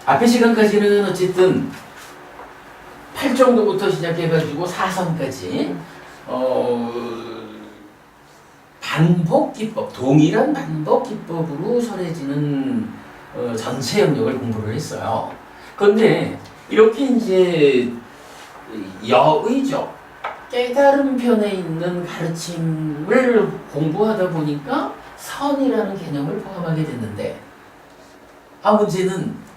앞에 시간까지는 어쨌든 8 정도부터 시작해가지고 4선까지 반복 기법, 동일한 반복 기법으로 설해지는 전체 영역을 공부를 했어요. 그런데 이렇게 이제 여의적 깨달음 편에 있는 가르침을 공부하다 보니까 선이라는 개념을 포함하게 됐는데, 문제는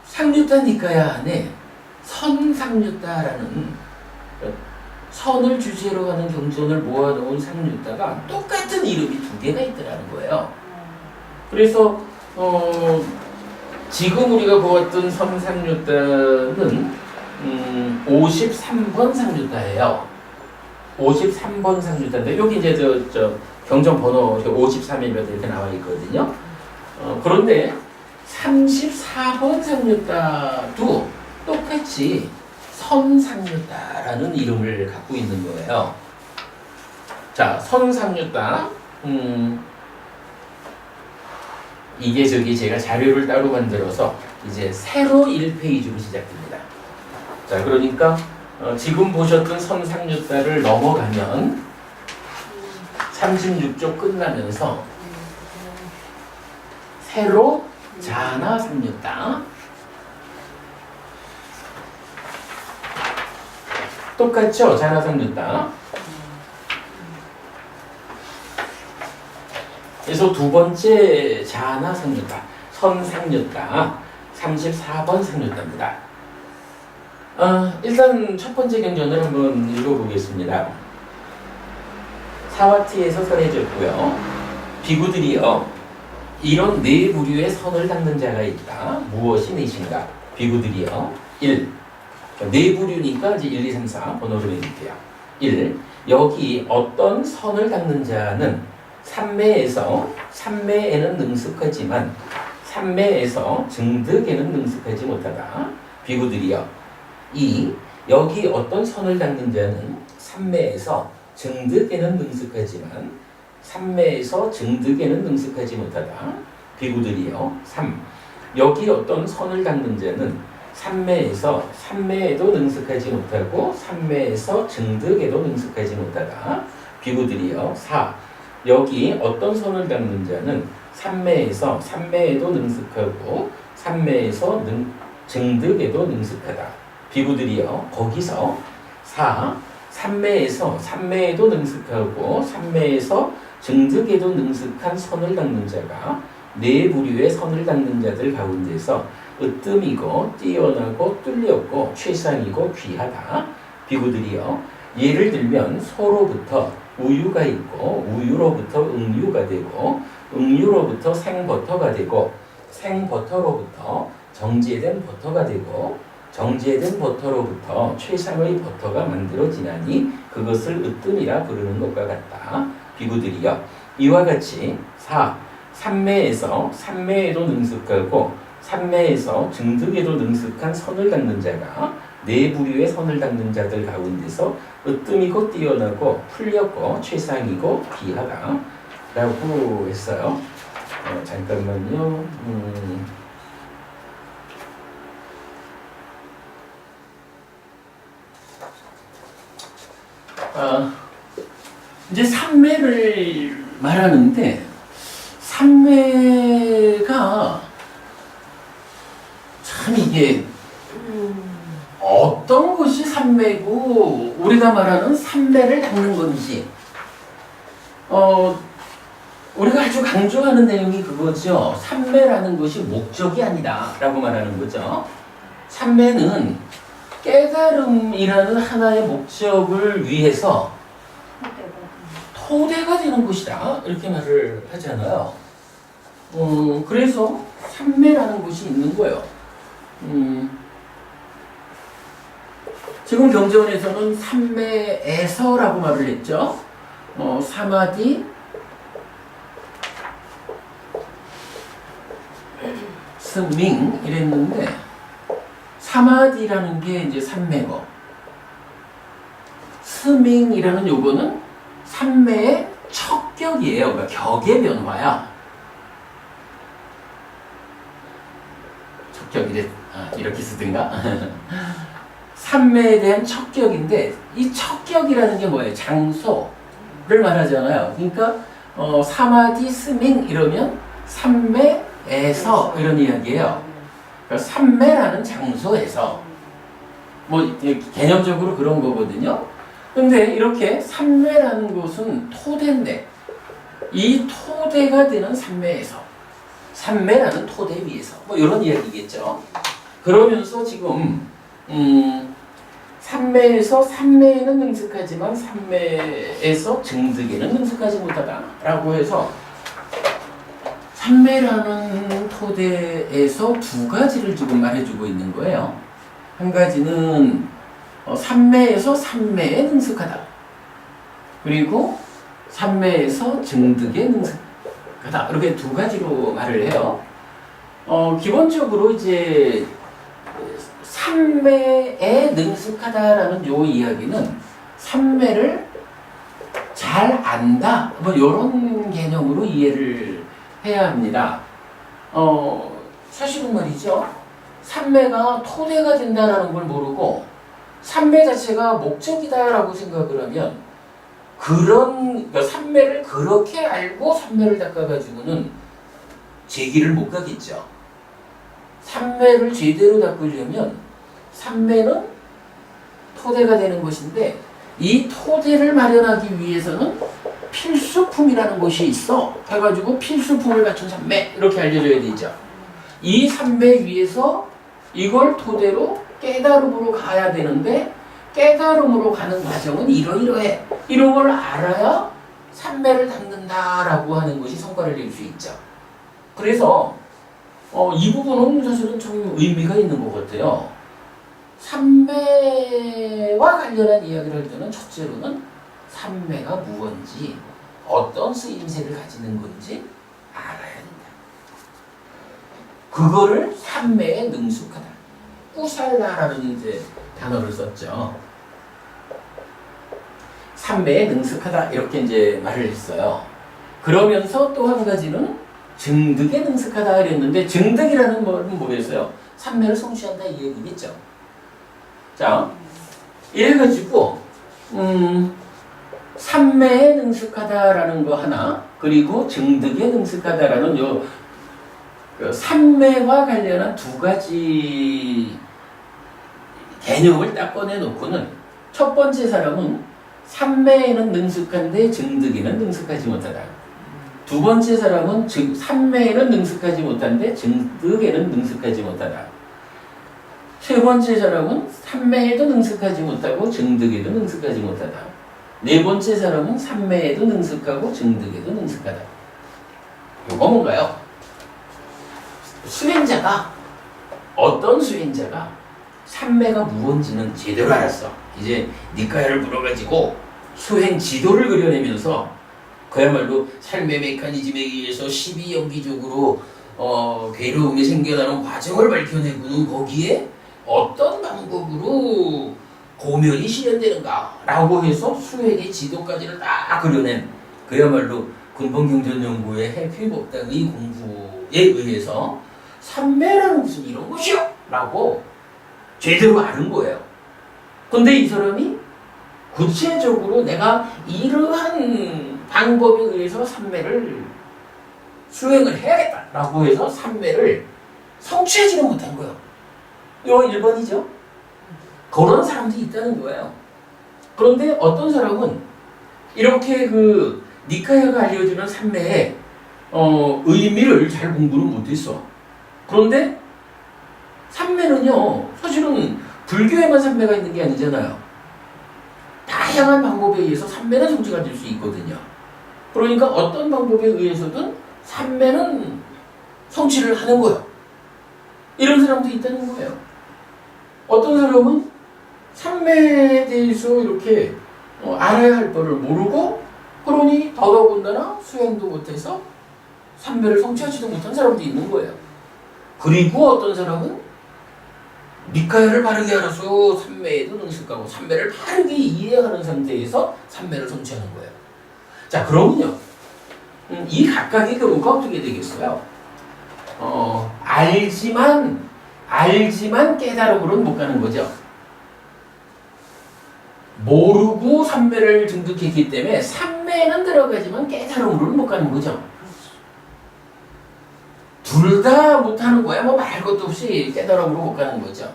상류타 니까야 안에 선상류타라는 선을 주제로 하는 경전을 모아놓은 상류타가 똑같은 이름이 두 개가 있더라는 거예요. 그래서 지금 우리가 보았던 선상류타는 53번 상류타예요. 53번 상류타인데 여기 이제 저 경전 번호 53일 몇 이렇게 나와 있거든요. 그런데 34번 상류타도 똑같이 선상류타라는 이름을 갖고 있는 거예요. 자, 선상류타. 이게 제가 자료를 따로 만들어서 이제 새로 1페이지로 시작됩니다. 자, 그러니까 지금 보셨던 선상류타를 넘어가면 36쪽 끝나면서 새로 자나상류타, 똑같죠? 자나상류타. 그래서 두 번째 자나상류타, 선상류타, 34번 상류타입니다. 일단 첫 번째 경전을 한번 읽어보겠습니다. 사와티에서 설해졌고요. 비구들이여, 이런 네 부류의 선을 닦는 자가 있다. 무엇이 넷인가? 비구들이여. 1. 네 부류니까 이제 1, 2, 3, 4 번호를 해줄게요. 1. 여기 어떤 선을 닦는 자는 삼매에는 능숙하지만 삼매에서 증득에는 능숙하지 못하다. 비구들이여. 2. 여기 어떤 선을 닦는 자는 삼매에서 증득에는 능숙하지만 삼매에서 증득에는 능숙하지 못하다. 비구들이여. 3. 여기 어떤 선을 닦는 자는 삼매에서 삼매에도 능숙하지 못하고 삼매에서 증득에도 능숙하지 못하다. 비구들이여. 4. 여기 어떤 선을 닦는 자는 삼매에서 삼매에도 능숙하고 삼매에서 증득에도 능숙하다. 비구들이여. 거기서 4. 삼매에서 삼매에도 능숙하고 삼매에서 증득에도 능숙한 선을 닦는 자가 네 부류의 선을 닦는 자들 가운데서 으뜸이고 뛰어나고 뚫렸고 최상이고 귀하다. 비구들이여. 예를 들면 소로부터 우유가 있고 우유로부터 응유가 되고 응유로부터 생버터가 되고 생버터로부터 정제된 버터가 되고 정제된 버터로부터 최상의 버터가 만들어지나니 그것을 으뜸이라 부르는 것과 같다. 비구들이여. 이와 같이 4. 삼매에서 삼매에도 능숙하고 삼매에서 증득에도 능숙한 선을 닦는 자가 네 부류의 선을 닦는 자들 가운데서 으뜸이고 뛰어나고 풀렸고 최상이고 귀하다 라고 했어요. 잠깐만요. 이제 삼매를 말하는데 삼매가 참 이게 어떤 것이 삼매고 우리가 말하는 삼매를 닦는 건지 우리가 아주 강조하는 내용이 그거죠. 삼매라는 것이 목적이 아니다 라고 말하는 거죠. 삼매는 깨달음이라는 하나의 목적을 위해서 토대가 되는 것이다 이렇게 말을 하잖아요. 그래서 삼매라는 것이 있는 거예요. 지금 경전에서는 삼매에서라고 말을 했죠. 사마디, 스밍 이랬는데 사마디라는 게 이제 삼매고 스밍이라는 요거는 삼매의 척격이에요. 그러니까 격의 변화야. 척격이래. 이렇게 쓰든가. 삼매에 대한 척격인데 이 척격이라는 게 뭐예요? 장소를 말하잖아요. 그러니까 사마디 스밍 이러면 삼매에서 이런 이야기예요. 그러니까 삼매라는 장소에서 뭐 개념적으로 그런 거거든요. 근데 이렇게 삼매라는 곳은 토대인데 이 토대가 되는 삼매에서 삼매라는 토대 위에서 뭐 이런 이야기겠죠. 그러면서 지금 삼매에서 삼매에는 능숙하지만 삼매에서 증득에는 능숙하지 못하다라고 해서 삼매라는 토대에서 두 가지를 지금 말해주고 있는 거예요. 한 가지는 삼매에서 삼매에 능숙하다. 그리고 삼매에서 증득에 능숙하다. 이렇게 두 가지로 말을 해요. 기본적으로 이제 삼매에 능숙하다라는 요 이야기는 삼매를 잘 안다. 뭐 이런 개념으로 이해를 해야 합니다. 사실은 말이죠. 삼매가 토대가 된다라는 걸 모르고 삼매 자체가 목적이다라고 생각을 하면 그러니까 삼매를 그렇게 알고 삼매를 닦아가지고는 제기를 못 가겠죠. 삼매를 제대로 닦으려면 삼매는 토대가 되는 것인데 이 토대를 마련하기 위해서는 필수품이라는 것이 있어 해가지고 필수품을 갖춘 삼매 이렇게 알려줘야 되죠. 이 삼매 위에서 이걸 토대로 깨달음으로 가야 되는데 깨달음으로 가는 과정은 이러이러해. 이런 걸 알아야 삼매를 닦는다라고 하는 것이 성과를 낼 수 있죠. 그래서 이 부분은 사실은 좀 의미가 있는 것 같아요. 삼매와 관련한 이야기를 할 때는 첫째로는 삼매가 무엇인지 어떤 쓰임새를 가지는 건지 알아야 된다. 그거를 삼매에 능숙하다. 꾸살라라는 이제 단어를 썼죠. 삼매에 능숙하다 이렇게 이제 말을 했어요. 그러면서 또 한 가지는 증득에 능숙하다 그랬는데 증득이라는 말은 뭐였어요? 삼매를 성취한다 이 얘기겠죠. 자, 이래가지고 삼매에 능숙하다라는 거 하나 그리고 증득에 능숙하다라는 요 삼매와 관련한 두 가지 개념을 딱 꺼내놓고는 첫 번째 사람은 삼매에는 능숙한데 증득에는 능숙하지 못하다. 두 번째 사람은 삼매에는 능숙하지 못한데 증득에는 능숙하지 못하다. 세 번째 사람은 삼매에도 능숙하지 못하고 증득에도 능숙하지 못하다. 네 번째 사람은 삼매에도 능숙하고 증득에도 능숙하다. 이거 뭔가요? 수행자가 어떤 수행자가 삼매가 무언지는 제대로 알았어. 이제 니까야를 물어가지고 수행 지도를 그려내면서 그야말로 삶의 메커니즘에 의해서 12연기적으로 괴로움이 생겨나는 과정을 밝혀내고는 거기에 어떤 방법으로 고면이 실현되는가라고 해서 수행의 지도까지를 딱 그려낸 그야말로 근본경전연구의 해피법당의 공부에 의해서 삼매라는 것은 이런 것이요! 라고 제대로 아는 거예요. 근데 이 사람이 구체적으로 내가 이러한 방법에 의해서 삼매를 수행을 해야겠다라고 해서 삼매를 성취하지는 못한 거예요. 이거 1번이죠. 그런 사람들이 있다는 거예요. 그런데 어떤 사람은 이렇게 니카야가 알려주는 삼매의 의미를 잘 공부를 못했어. 그런데 삼매는요, 사실은 불교에만 삼매가 있는 게 아니잖아요. 다양한 방법에 의해서 삼매는 성취가 될 수 있거든요. 그러니까 어떤 방법에 의해서든 삼매는 성취를 하는 거예요. 이런 사람도 있다는 거예요. 어떤 사람은 삼매에 대해서 이렇게 알아야 할 거를 모르고 그러니 더더군다나 수행도 못해서 삼매를 성취하지도 못한 사람도 있는 거예요. 그리고 어떤 사람은 니카야를 바르게 알아서 삼매에도 능숙하고 삼매를 바르게 이해하는 상태에서 삼매를 성취하는 거예요. 자, 그러면요. 이 각각의 경우가 어떻게 되겠어요? 알지만 알지만 깨달음으로는 못 가는 거죠. 모르고 삼매를 증득했기 때문에 삼매는 들어가지만 깨달음으로는 못 가는 거죠. 둘 다 못하는 거야. 뭐 말할 것도 없이 깨달음으로 못 가는 거죠.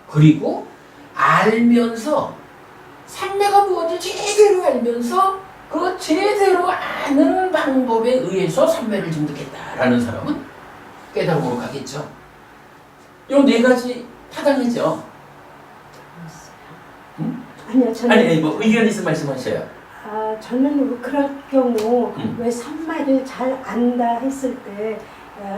그리고 알면서 삼매가 무엇인지 제대로 알면서 그 제대로 아는 방법에 의해서 삼매를 증득했다라는 사람은 깨달음으로 가겠죠. 이 네 가지 타당하죠. 아니요, 저는 아니 뭐 의견 있으면 말씀하셔요. 저는 그럴 경우 왜 삼매를 잘 안다 했을 때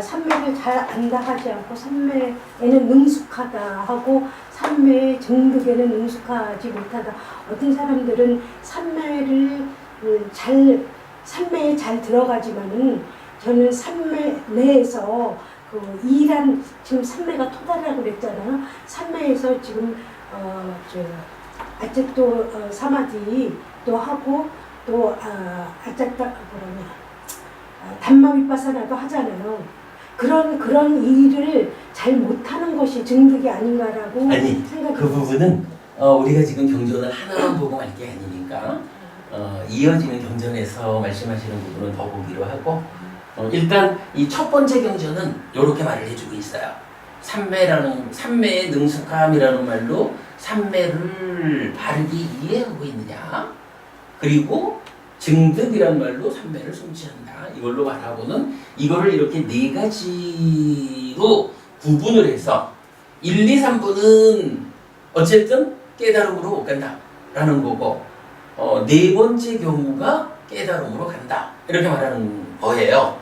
삼매를 잘 안다 하지 않고 삼매에는 능숙하다 하고 삼매 증득에는 능숙하지 못하다. 어떤 사람들은 삼매에 잘 들어가지만은 저는 삼매 내에서 그 이란 지금 삼매가 토달이라고 그랬잖아요. 삼매에서 지금 아직도 사마디도 하고 또 담마 위파사나도 하잖아요. 그런 일을 잘 못하는 것이 증득이 아닌가라고 생각이 그 부분은 우리가 지금 경전을 하나만 보고 말 게 아니니까 이어지는 경전에서 말씀하시는 부분은 더 보기로 하고 일단 이 첫 번째 경전은 이렇게 말을 해주고 있어요. 삼매의 능숙함이라는 말로 삼매를 바르게 이해하고 있느냐, 그리고 증득이란 말로 삼매를 성취한다. 이걸로 말하고는 이거를 이렇게 네 가지로 구분을 해서 1, 2, 3부는 어쨌든 깨달음으로 못 간다라는 거고 네 번째 경우가 깨달음으로 간다. 이렇게 말하는 거예요.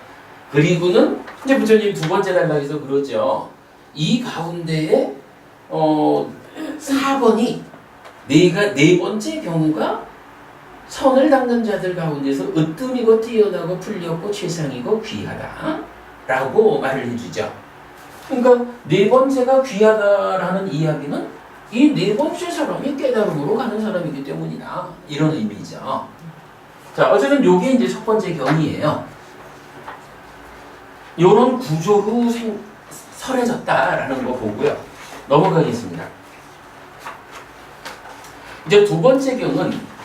그리고는 이제 부처님 두 번째 단락에서 그러죠. 이 가운데에 4번이 네 번째 경우가 선을 닦는 자들 가운데서 으뜸이고 뛰어나고 풀렸고 최상이고 귀하다 라고 말을 해주죠. 그러니까 네 번째가 귀하다라는 이야기는 이 네 번째 사람이 깨달음으로 가는 사람이기 때문이다, 이런 의미죠. 자, 어쨌든 요게 이제 첫 번째 경이에요. 요런 구조로 설해졌다라는 거 보고요. 넘어가겠습니다. 이제 두 번째 경은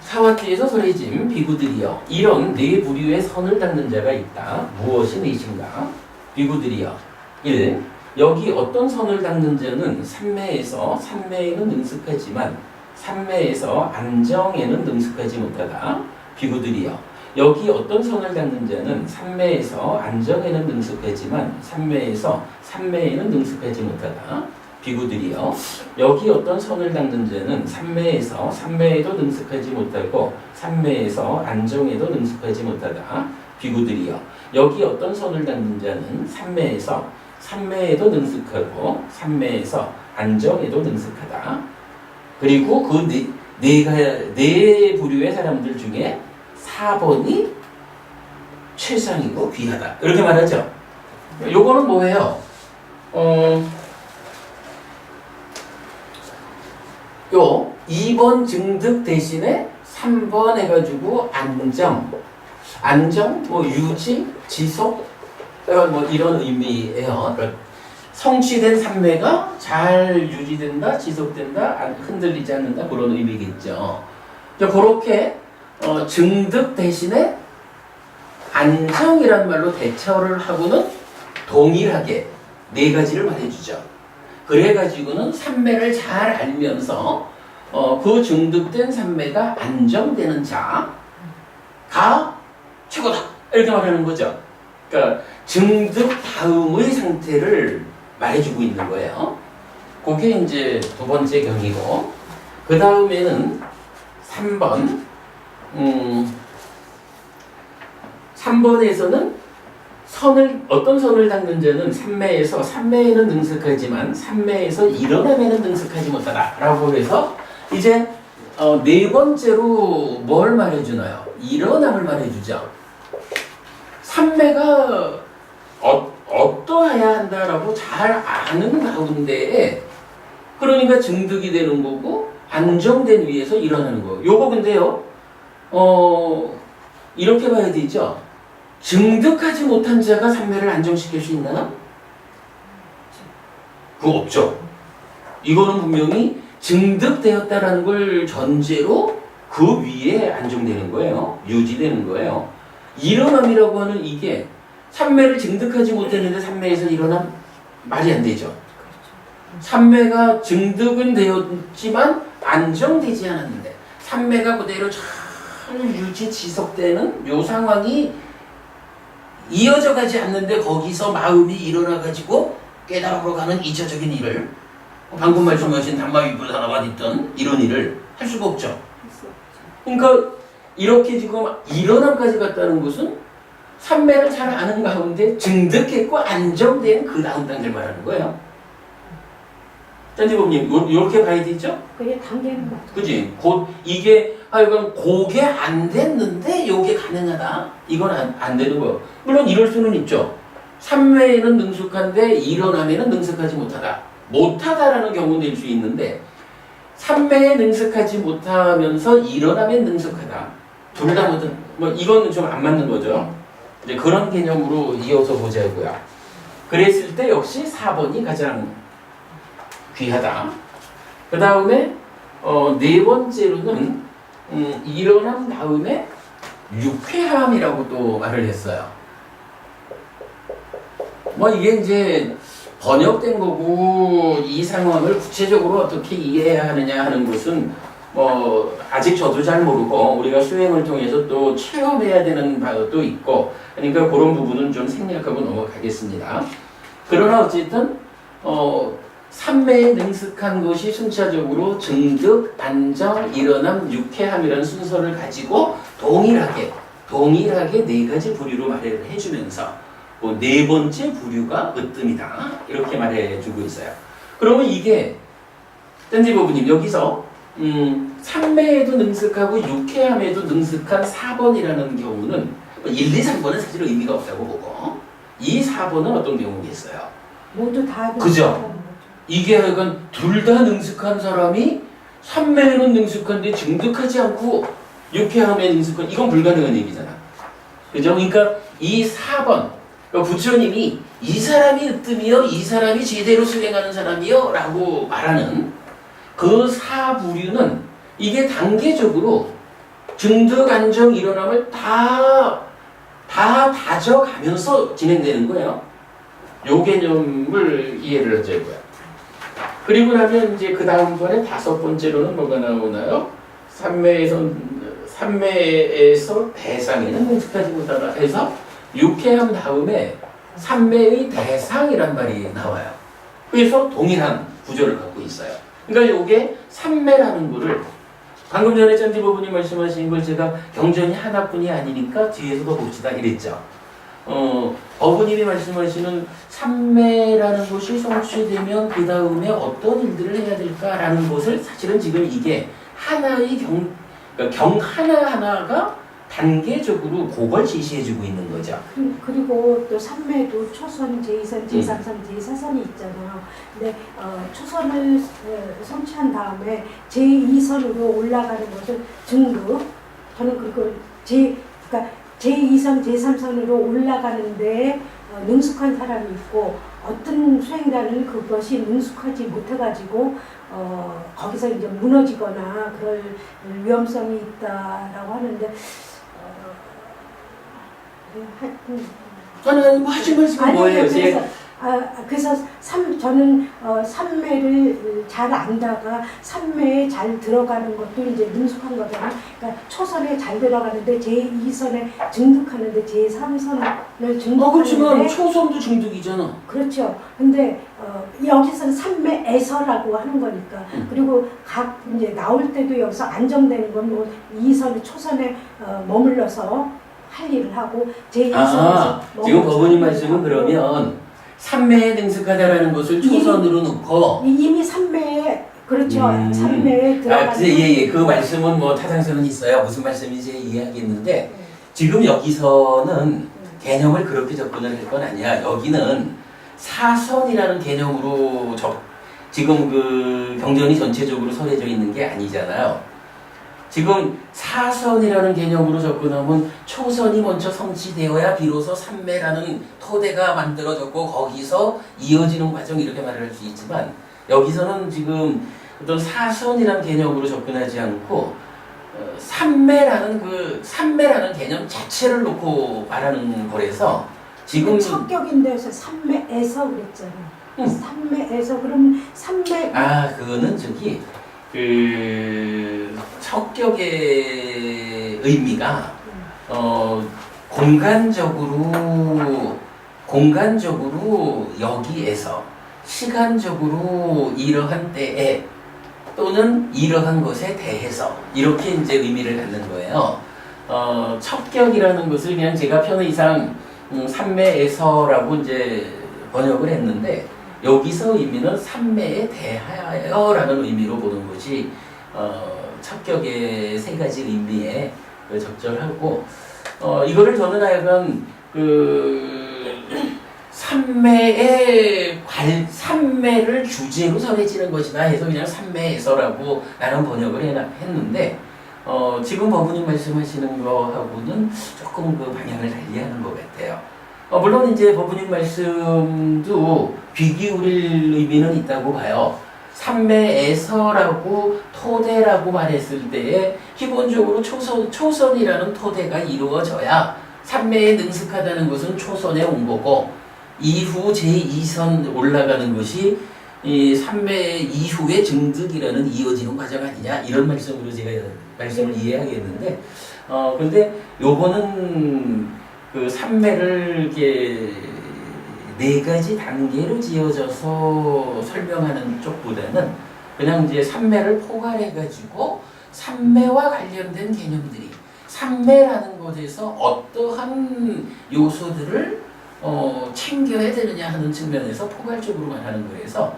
사와티에서 설해진 비구들이여, 이런 네 부류의 선을 닦는 자가 있다. 무엇이 넷인가? 비구들이여 1. 여기 어떤 선을 닦는 자는 삼매에는 능숙하지만 삼매에서 안정에는 능숙하지 못하다. 비구들이여 여기 어떤 선을 닦는 자는 삼매에서 안정에는 능숙하지만 삼매에서 삼매에는 능숙하지 못하다. 비구들이여 여기 어떤 선을 닦는 자는 삼매에서 삼매에도 능숙하지 못하고 삼매에서 안정에도 능숙하지 못하다. 비구들이여 여기 어떤 선을 닦는 자는 삼매에서 삼매에도 능숙하고 삼매에서 안정에도 능숙하다. 그리고 그 네 부류의 사람들 중에 4번이 최상이고 귀하다. 이렇게 말하죠. 요거는 뭐예요? 요 2번 증득 대신에 3번 해가지고 안정, 뭐 유지, 지속, 뭐 이런 의미예요. 성취된 삼매가 잘 유지된다, 지속된다, 흔들리지 않는다, 그런 의미겠죠. 그렇게 증득 대신에 안정이란 말로 대처를 하고는 동일하게 네 가지를 말해주죠. 그래가지고는 삼매를 잘 알면서 그 증득된 삼매가 안정되는 자가 최고다, 이렇게 말하는 거죠. 그러니까 증득 다음의 상태를 말해주고 있는 거예요. 그게 이제 두 번째 경이고, 그 다음에는 3번. 3번에서는 어떤 선을 닦는 자는 삼매에는 능숙하지만 삼매에서 일어남에는 능숙하지 못하다 라고 해서 이제 네 번째로 뭘 말해주나요? 일어남을 말해주죠. 삼매가 어떠해야 한다라고 잘 아는 가운데에 그러니까 증득이 되는 거고 안정된 위에서 일어나는 거예요. 요거 근데요 이렇게 봐야 되죠. 증득하지 못한 자가 삼매를 안정시킬 수 있나요? 그거 없죠. 이거는 분명히 증득되었다라는 걸 전제로 그 위에 안정되는 거예요. 유지되는 거예요. 일어남이라고 하는 이게 삼매를 증득하지 못했는데 삼매에서 일어남 말이 안 되죠. 삼매가 증득은 되었지만 안정되지 않았는데 삼매가 그대로 잘 유지 지속되는 요 상황이 이어져 가지 않는데 거기서 마음이 일어나 가지고 깨달음으로 가는 이차적인 일을 방금 말씀하신 담마위불사나가 있던 이런 일을 할 수가 없죠. 그러니까 이렇게 지금 일어남까지 갔다는 것은 삼매를 잘 아는 가운데 증득했고 안정된 그 다음 단계를 말하는 거예요. 짠지범님 이렇게 봐야 되죠? 그게 단계는 맞죠. 그지? 곧 이게 하여간 그게 안 됐는데 요게 가능하다. 이건 안 되는 거예요. 물론 이럴 수는 있죠. 삼매에는 능숙한데 일어남에는 능숙하지 못하다. 못하다라는 경우는 될 수 있는데 삼매에 능숙하지 못하면서 일어남에 능숙하다. 둘 다 모든 뭐 이거는 좀 안 맞는 거죠. 이제 그런 개념으로 이어서 보자고요. 그랬을 때 역시 4번이 가장 귀하다. 그 다음에 네 번째로는 일어난 다음에 유쾌함이라고 또 말을 했어요. 뭐 이게 이제 번역된 거고 이 상황을 구체적으로 어떻게 이해해야 하느냐 하는 것은 뭐 아직 저도 잘 모르고 우리가 수행을 통해서 또 체험해야 되는 바도 있고 그러니까 그런 부분은 좀 생략하고 넘어가겠습니다. 그러나 어쨌든 삼매에 능숙한 것이 순차적으로 증득, 안정, 일어남, 유쾌함이라는 순서를 가지고 동일하게 네 가지 부류로 말을 해주면서 네 번째 부류가 으뜸이다 이렇게 말해주고 있어요. 그러면 이게 딴지버부님 여기서 삼매에도 능숙하고 유쾌함에도 능숙한 4번이라는 경우는 1, 2, 3번은 사실 의미가 없다고 보고 이 4번은 어떤 경우겠어요? 모두 다 그죠? 이게 약간 둘 다 능숙한 사람이 삼매에는 능숙한데 증득하지 않고 유쾌함에 능숙한 이건 불가능한 얘기잖아. 그죠? 그러니까 이 4번 그러니까 부처님이 이 사람이 으뜸이요 이 사람이 제대로 수행하는 사람이요 라고 말하는 그 4부류는 이게 단계적으로 증득, 안정, 일어남을 다 다져가면서 진행되는 거예요. 요 개념을 이해를 하자고요. 그리고 나면 이제 그 다음번에 5번째로는 뭐가 나오나요? 삼매에서 대상에는 능숙하지 못하다 해서 유쾌함 다음에 삼매의 대상이란 말이 나와요. 그래서 동일한 구조를 갖고 있어요. 그러니까 요게 삼매라는 거를 방금 전에 짠지버분이 말씀하신 걸 제가 경전이 하나뿐이 아니니까 뒤에서도 봅시다 이랬죠. 어부님이 말씀하시는 삼매라는 것이 성취되면 그 다음에 어떤 일들을 해야 될까라는 것을 사실은 지금 이게 하나의 경 하나하나가 단계적으로 그걸 제시해주고 있는 거죠. 그리고 또 삼매도 초선, 제2선, 제3선, 제4선이 있잖아요. 근데 초선을 성취한 다음에 제2선으로 올라가는 것을 증득. 저는 그걸 그러니까 제2선, 제3선으로 올라가는데 능숙한 사람이 있고 어떤 수행자는 그것이 능숙하지 못해가지고 거기서 이제 무너지거나 그럴 위험성이 있다라고 하는데 저는 뭐 하신 말씀이 뭐예요? 그래서 저는 삼매를 잘 안다가 삼매에 잘 들어가는 것도 이제 능숙한 거잖아요. 그러니까 초선에 잘 들어가는데 제2선에 증득하는데 제3선을 증득하는데 그렇지만 초선도 증득이잖아. 그렇죠. 근데 여기서는 삼매에서라고 하는 거니까 그리고 각 이제 나올 때도 여기서 안정되는 건 뭐 2선 초선에 머물러서 할 일을 하고 제2선에서 지금 버부님 말씀은 그러면 삼매에 능숙하다라는 것을 초선으로 놓고 이미 삼매에 그렇죠. 삼매에 들어가는 예. 그 말씀은 뭐 타당성은 있어요. 무슨 말씀인지 이해하겠는데 지금 여기서는 개념을 그렇게 접근을 할 건 아니야. 여기는 사선이라는 개념으로 지금 그 경전이 전체적으로 설해져 있는 게 아니잖아요. 지금 사선이라는 개념으로 접근하면 초선이 먼저 성취되어야 비로소 삼매라는 토대가 만들어졌고 거기서 이어지는 과정 이렇게 말을 할 수 있지만 여기서는 지금 어떤 사선이라는 개념으로 접근하지 않고 삼매라는 개념 자체를 놓고 말하는 거라서 지금 척격인데서 삼매에서 그랬잖아요. 삼매에서 그럼 삼매 그거는 저기 그 척격의 의미가 공간적으로 여기에서 시간적으로 이러한 때에 또는 이러한 것에 대해서 이렇게 이제 의미를 갖는 거예요. 척격이라는 것을 그냥 제가 편의상 삼매에서라고 이제 번역을 했는데 여기서 의미는 삼매에 대하여라는 의미로 보는 것이 척격의 세 가지 의미에 적절하고 이거를 저는 하여간 삼매를 주제로 전해지는 것이다 해서 그냥 삼매에서라고 나는 번역을 했는데 지금 법원님 말씀하시는 거하고는 조금 그 방향을 달리하는 것 같아요. 물론 이제 법원님 말씀도 귀 기울일 의미는 있다고 봐요. 삼매에서라고 토대라고 말했을 때에 기본적으로 초선이라는 토대가 이루어져야 삼매에 능숙하다는 것은 초선에 온 거고 이후 제2선 올라가는 것이 이 삼매 이후의 증득이라는 이어지는 과정 아니냐 이런 말씀으로 제가 말씀을 이해하겠는데 근데 요거는 그 삼매를 이렇게 네 가지 단계로 지어져서 설명하는 쪽보다는 그냥 이제 삼매를 포괄해가지고 삼매와 관련된 개념들이 삼매라는 것에서 어떠한 요소들을 챙겨야 되느냐 하는 측면에서 포괄적으로만 하는 거라서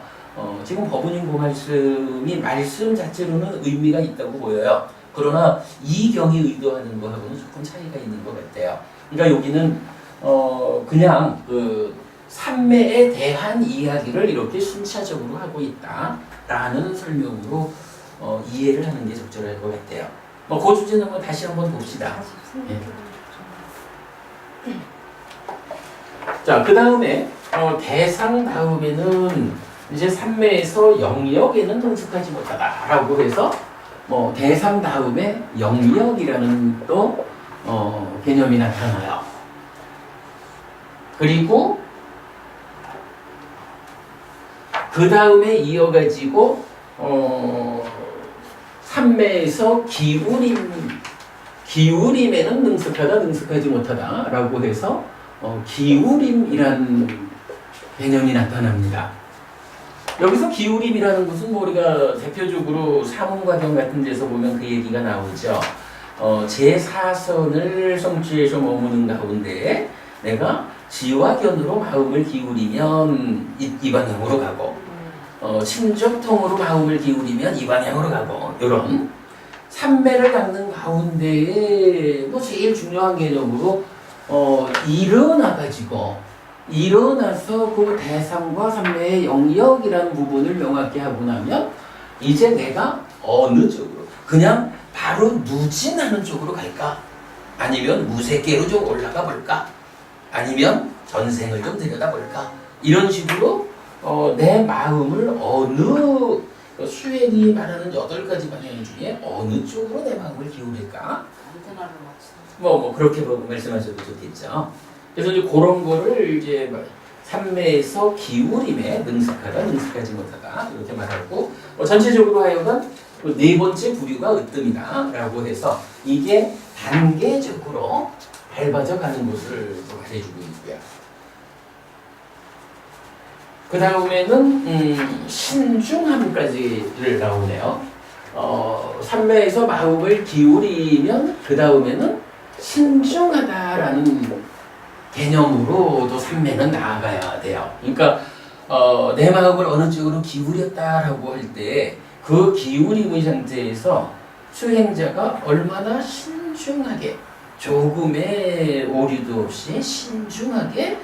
지금 법원님 그 말씀이 말씀 자체로는 의미가 있다고 보여요. 그러나 이경이 의도하는 거하고는 조금 차이가 있는 것 같아요. 그러니까 여기는 그냥 그 삼매에 대한 이야기를 이렇게 순차적으로 하고 있다라는 설명으로 이해를 하는 게 적절할 것 같아요. 그 주제는 한번 다시 한번 봅시다. 예. 자, 그 다음에 대상 다음에는 이제 삼매에서 영역에는 능숙하지 못하다라고 해서 대상 다음에 영역이라는 또 개념이 나타나요. 그리고 그 다음에 이어가지고 삼매에서 기울임에는 능숙하다, 능숙하지 못하다라고 해서 기울임이란 개념이 나타납니다. 여기서 기울임이라는 것은 우리가 대표적으로 사문과정 같은 데서 보면 그 얘기가 나오죠. 제4선을 성취해서 머무는 가운데 내가 지와 견으로 마음을 기울이면 이 방향으로 가고 심적통으로 마음을 기울이면 이 방향으로 가고 이런 삼매를 닦는 가운데에 제일 중요한 개념으로 일어나서 그 대상과 삼매의 영역이라는 부분을 명확히 하고 나면 이제 내가 어느 쪽으로 그냥 바로 누진하는 쪽으로 갈까? 아니면 무색계로 좀 올라가 볼까? 아니면 전생을 좀 들여다볼까? 이런 식으로 내 마음을 어느 수행이 말하는 8가지 방향 중에 어느 쪽으로 내 마음을 기울일까? 그렇게 말씀하셔도 좋겠죠. 그래서 이제 그런 거를 이제 삼매에서 기울임에 능숙하다, 능숙하지 못하다 이렇게 말하고 전체적으로 하여간 네 번째 부류가 으뜸이다라고 해서 이게 단계적으로 밟아져 가는 것을 말해주고 있고요. 그 다음에는 신중함까지를 나오네요. 삼매에서 마음을 기울이면 그 다음에는 신중하다라는 개념으로도 삼매는 나아가야 돼요. 그러니까 내 마음을 어느 쪽으로 기울였다라고 할 때 그 기울임의 상태에서 수행자가 얼마나 신중하게 조금의 오류도 없이 신중하게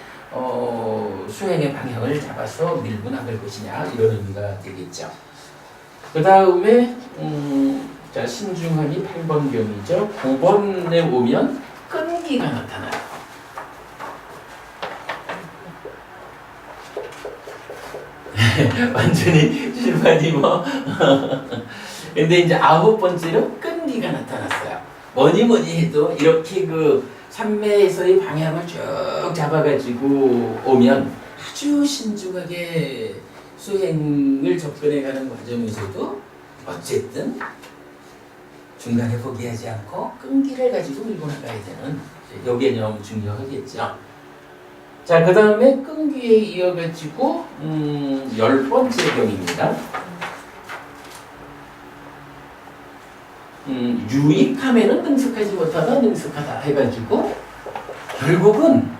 수행의 방향을 잡아서 밀고 나갈 것이냐 이런 의미가 되겠죠. 그 다음에 자, 신중함이 8번경이죠. 9번에 오면 끈기가 나타나요. 완전히 실판이 뭐. 근데 이제 9번째로 끈기가 나타났어요. 뭐니 해도 이렇게 그 산매에서의 방향을 쭉 잡아가지고 오면 아주 신중하게 수행을 접근해가는 과정에서도 어쨌든 중간에 포기하지 않고 끈기를 가지고 밀고 나가야 되는 요 개념 중요하겠죠. 자, 그 다음에 끈기에 이어가지고 10번째 경입니다. 유익함에는 능숙하지 못하다 능숙하다 해가지고 결국은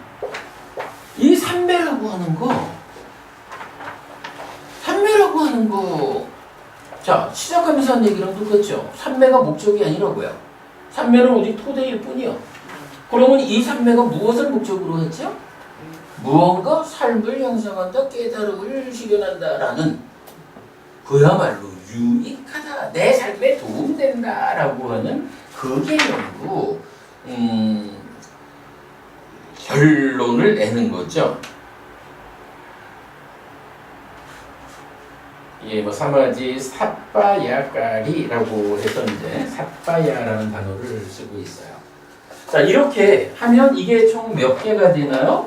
이 삼매라고 하는 거 자, 시작하면서 한 얘기랑 똑같죠. 삼매가 목적이 아니라고요. 삼매는 오직 토대일 뿐이요. 그러면 이 삼매가 무엇을 목적으로 했죠? 무언가 삶을 형성한다, 깨달음을 실현한다라는 그야말로 유익하다, 내 삶에 도움된다라고 하는 그 개념으로 결론을 내는 거죠. 예, 뭐 사마지 삿바야까리라고 해서 이제 삿바야라는 단어를 쓰고 있어요. 자, 이렇게 하면 이게 총 몇 개가 되나요?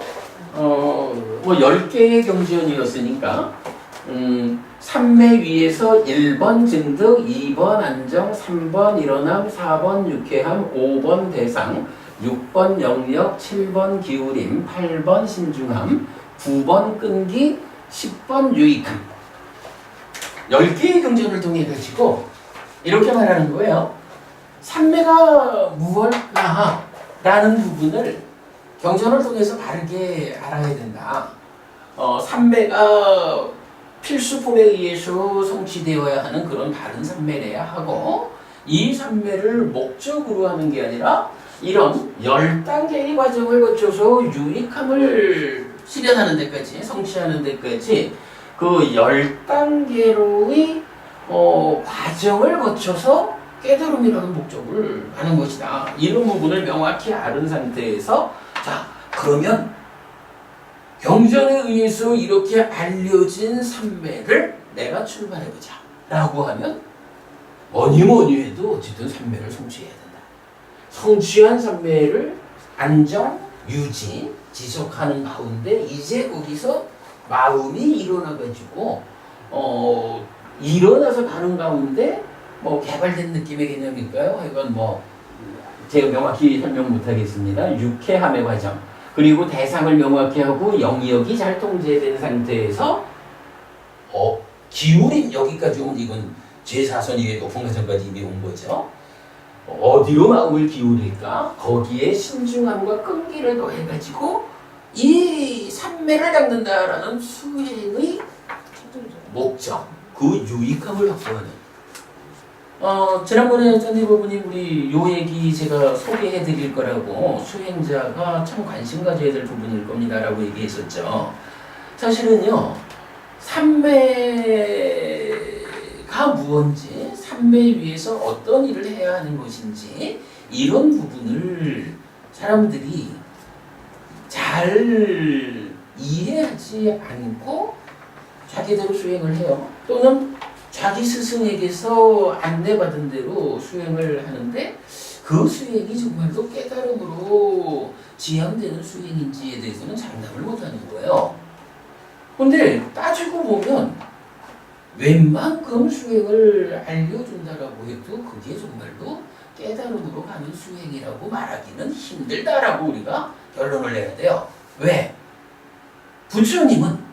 뭐 10개의 경전이었으니까 3매 위에서 1번 증득, 2번 안정, 3번 일어남, 4번 유쾌함, 5번 대상, 6번 영역, 7번 기울임, 8번 신중함, 9번 끈기, 10번 유익함. 10개의 경전을 통해 가지고 이렇게 말하는 거예요. 삼매가 무엇일까? 라는 부분을 경전을 통해서 바르게 알아야 된다. 삼매가 필수품에 의해서 성취되어야 하는 그런 바른 삼매래야 하고, 이 삼매를 목적으로 하는 게 아니라 이런 10단계의 과정을 거쳐서 유익함을 실현하는 데까지, 성취하는 데까지 그 10단계로의 과정을 거쳐서 깨달음이라는 목적을 하는 것이다. 이런 부분을 명확히 아는 상태에서, 자, 그러면 경전에 의해서 이렇게 알려진 삼매를 내가 출발해보자 라고 하면 뭐니 해도 어쨌든 삼매를 성취해야 된다. 성취한 삼매를 안정, 유지, 지속하는 가운데 이제 거기서 마음이 일어나가지고 일어나서 가는 가운데 뭐 개발된 느낌의 개념일까요? 하여간 뭐 제가 명확히 설명 못하겠습니다. 유쾌함의 과정, 그리고 대상을 명확히 하고 영역이 잘 통제된 상태에서 기울임, 여기까지 오면 이건 제4선 이외 높은 과정까지 이미 온 거죠. 어디로 마음을 기울일까? 거기에 신중함과 끈기를 더해가지고 이 삼매를 닦는다라는 수행의 목적, 그 유익함을 확보하는. 지난번에 짠디버분이 우리 요 얘기 제가 소개해 드릴 거라고, 수행자가 참 관심 가져야 될 부분일 겁니다 라고 얘기했었죠. 사실은요, 삼매가 무엇인지, 삼매 위해서 어떤 일을 해야 하는 것인지, 이런 부분을 사람들이 잘 이해하지 않고 자기대로 수행을 해요. 또는 자기 스승에게서 안내받은 대로 수행을 하는데 그 수행이 정말로 깨달음으로 지향되는 수행인지에 대해서는 장담을 못하는 거예요. 근데 따지고 보면 웬만큼 수행을 알려준다라고 해도 그게 정말로 깨달음으로 가는 수행이라고 말하기는 힘들다라고 우리가 결론을 내야 돼요. 왜? 부처님은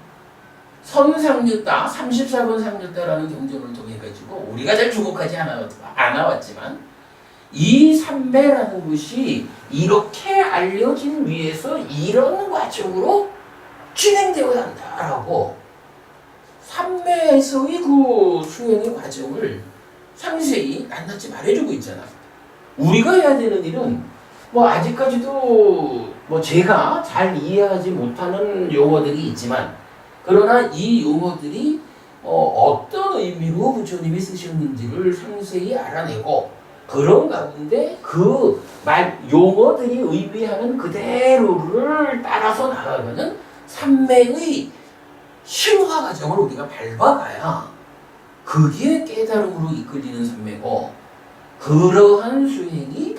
선상류따 34번 상류따라는 경전을 통해 가지고 우리가 잘 주목하지 않아왔지만 이 삼매라는 것이 이렇게 알려진 위에서 이런 과정으로 진행되어야 한다라고 삼매에서의 그 수행의 과정을 상세히 낱낱이 말해주고 있잖아. 우리가 해야 되는 일은 뭐 아직까지도 뭐 제가 잘 이해하지 못하는 용어들이 있지만, 그러나 이 용어들이 어떤 의미로 부처님이 쓰셨는지를 상세히 알아내고 그런 가운데 그 말 용어들이 의미하는 그대로를 따라서 나아가는 삼매의 실화 과정을 우리가 밟아가야 그게 깨달음으로 이끌리는 삼매고 그러한 수행이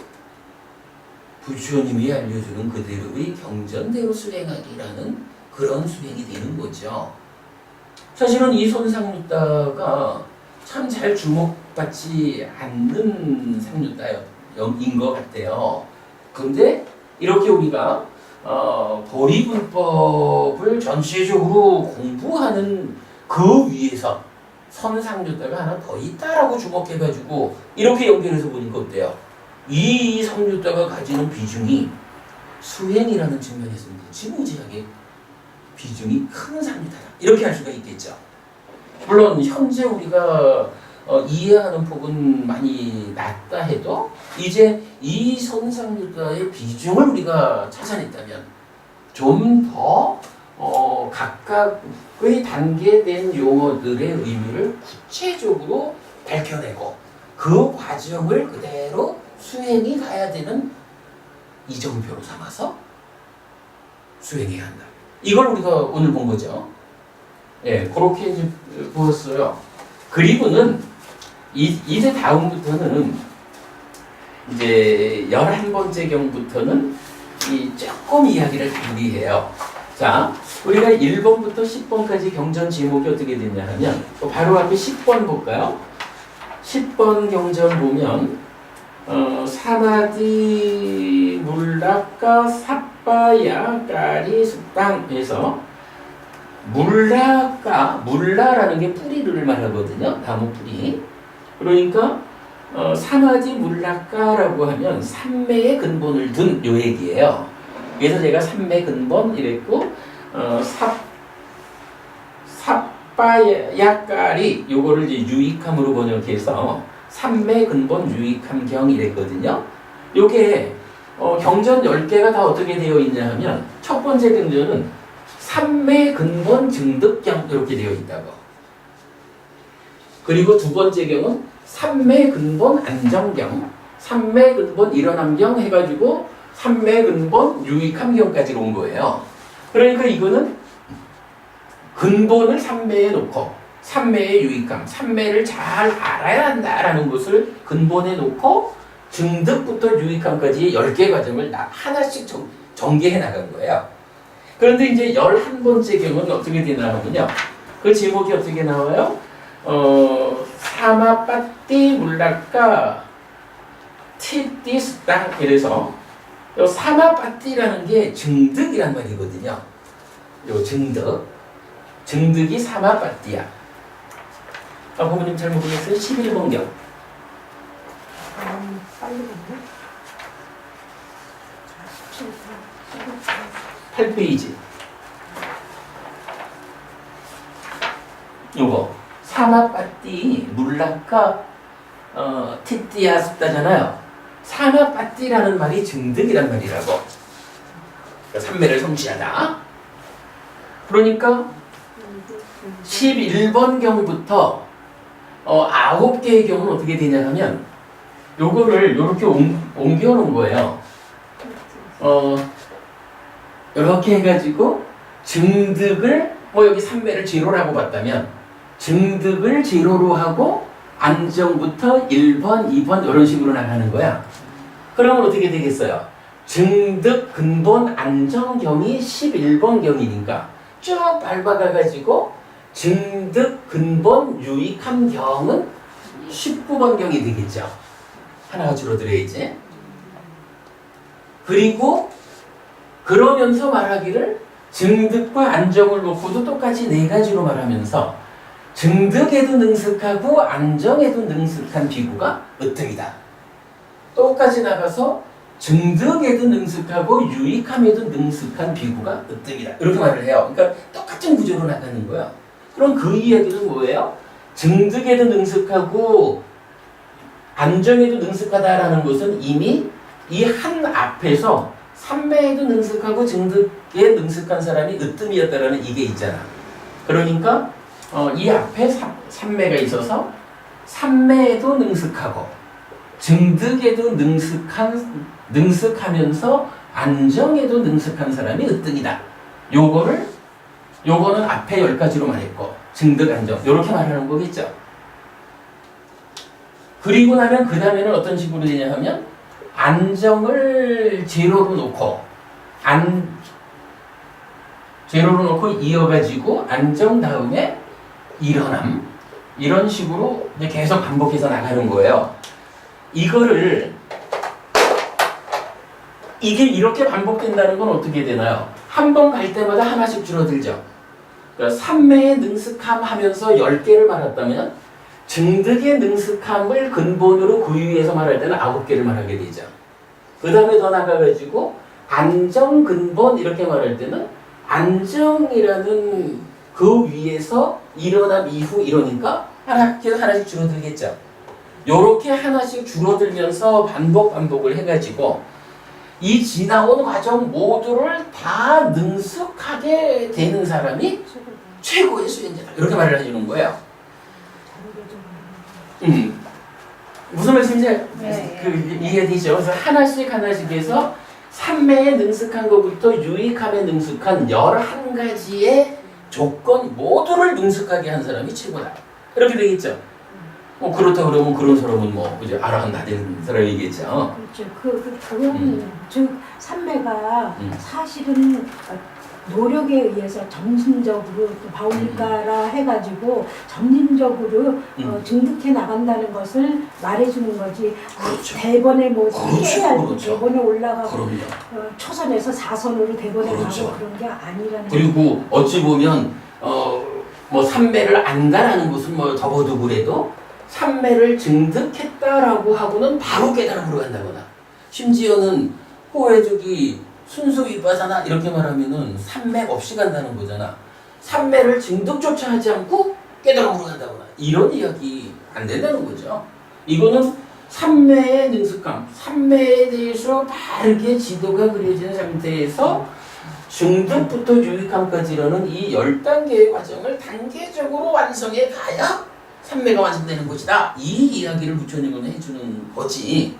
부처님이 알려주는 그대로의 경전대로 수행하기라는 그런 수행이 되는 거죠. 사실은 이 손상류다가 참 잘 주목받지 않는 상류다인 것 같아요. 근데 이렇게 우리가 보리분법을 전체적으로 공부하는 그 위에서 선상류다가 하나 더 있다라고 주목해가지고 이렇게 연결해서 보니까 어때요? 이 상류다가 가지는 비중이 수행이라는 측면에서 무지무지하게 비중이 큰 상류다다. 이렇게 할 수가 있겠죠. 물론 현재 우리가 이해하는 폭은 많이 낮다 해도 이제 이 선상류다의 비중을 우리가 찾아냈다면 좀 더 각각의 단계된 용어들의 의미를 구체적으로 밝혀내고 그 과정을 그대로 수행이 가야 되는 이정표로 삼아서 수행해야 한다. 이걸 우리가 오늘 본 거죠. 예, 그렇게 이제 보았어요. 그리고는 이제 다음부터는 이제 11번째 경부터는 조금 이야기를 분리해요. 자, 우리가 1번부터 10번까지 경전 제목이 어떻게 되냐 하면 바로 앞에 10번 볼까요? 10번 경전 보면 사마디 물락가 삿바야 까리 숙당에서 물라라는 게 뿌리를 말하거든요. 나무 뿌리. 그러니까 사마디 물라까라고 하면 삼매의 근본을 둔 요 얘기예요. 그래서 제가 삼매 근본 이랬고 삿바야까리 요거를 이제 유익함으로 번역해서 삼매 근본 유익함경 이랬거든요. 요게 경전 10개가 다 어떻게 되어 있냐 하면 첫 번째 경전은 삼매 근본 증득경 이렇게 되어 있다고. 그리고 두 번째 경은 삼매 근본 안정경, 삼매 근본 일어남경 해가지고 삼매 근본 유익함경까지 온 거예요. 그러니까 이거는 근본을 삼매에 놓고 삼매의 유익함, 삼매를 잘 알아야 한다라는 것을 근본에 놓고 증득부터 유익함까지 10개 과정을 하나씩 전개해 나간 거예요. 그런데 이제 11번째 경은 어떻게 되나면요. 그 제목이 어떻게 나와요? 사마빠띠 물락가 티띠스땅 이래서 요 사마빠띠라는 게 증득이란 말이거든요. 요 증득이 사마빠띠야. 부모님 잘 모르겠어요? 11번경. 빨리 보네. 8페이지. 요거 사마빠띠 물락가 티띠야 습다잖아요. 사마빠띠라는 말이 증득이란 말이라고. 그러니까 삼매를 성취하다. 그러니까 11번 경부터 9개의 경우는 어떻게 되냐 하면 요거를 요렇게 옮겨 놓은 거예요. 이렇게 해가지고 증득을 여기 삼매를 제로라고 봤다면 증득을 제로로 하고 안정부터 1번, 2번 이런 식으로 나가는 거야. 그러면 어떻게 되겠어요? 증득 근본 안정경이 11번 경이니까 쭉 밟아가가지고 증득 근본 유익함 경은 19번 경이 되겠죠. 하나가 줄어들어야지. 그리고 그러면서 말하기를 증득과 안정을 놓고도 똑같이 4가지로 말하면서 증득에도 능숙하고 안정에도 능숙한 비구가 으뜸이다. 똑같이 나가서 증득에도 능숙하고 유익함에도 능숙한 비구가 으뜸이다. 이렇게 말을 해요. 그러니까 똑같은 구조로 나가는 거야. 그럼 그 이야기는 뭐예요? 증득에도 능숙하고 안정에도 능숙하다라는 것은 이미 이 한 앞에서 삼매에도 능숙하고 증득에 능숙한 사람이 으뜸이었다라는 이게 있잖아. 그러니까 이 앞에 삼매가 있어서 삼매에도 능숙하고 증득에도 능숙하면서 안정에도 능숙한 사람이 으뜸이다. 요거는 앞에 10가지로 말했고 증득, 안정 요렇게 말하는 거겠죠. 그리고 나면 그 다음에는 어떤 식으로 되냐 하면 안정을 제로로 놓고 제로로 놓고 이어가지고 안정 다음에 일어남 이런 식으로 이제 계속 반복해서 나가는 거예요. 이게 이렇게 반복된다는 건 어떻게 되나요? 한 번 갈 때마다 하나씩 줄어들죠. 그러니까 삼매의 능숙함 하면서 10개를 말했다면 증득의 능숙함을 근본으로 그 위에서 말할 때는 9개를 말하게 되죠. 그 다음에 더 나가가지고 안정, 근본 이렇게 말할 때는 안정이라는 그 위에서 일어남 이후 이러니까 계속 하나씩 줄어들겠죠. 요렇게 하나씩 줄어들면서 반복을 해가지고 이 지나온 과정 모두를 다 능숙하게 되는 사람이 최고의 수행자다. 이렇게 말을 해주는 거예요. 무슨 말씀인지 이해되죠? 그래서 하나씩 해서 삼매에 능숙한 것부터 유익함에 능숙한 11가지의 조건 모두를 능숙하게 한 사람이 최고다. 이렇게 되겠죠? 그렇다 그러면 그런 사람은 이제 아라한 나된 사람이겠죠. 그렇죠. 그건 즉 삼매가 사실은 노력에 의해서 점진적으로 바울가라 해가지고 점진적으로 증득해 나간다는 것을 말해주는 거지. 그렇죠. 대번에 깨야 그렇죠. 대번에 올라가고 그럼요. 초선에서 4선으로 대번에 그렇죠. 가고 그런 게 아니라는. 그리고 어찌 보면 삼매를 안다라는 것은 적어도 그래도 삼매를 증득했다라고 하고는 바로 깨달음으로 간다거나 심지어는 호해적이 순수 위파사나 이렇게 말하면은 삼매 없이 간다는 거잖아. 삼매를 증득조차 하지 않고 깨달음으로 간다거나 이런 이야기 안 된다는 거죠. 이거는 삼매의 능숙함, 삼매에 대해서 바르게 지도가 그려진 상태에서 중득부터 유익함까지라는 이 10단계의 과정을 단계적으로 완성해 가야 삼매가 완성되는 것이다. 이 이야기를 부처님은 해주는 거지.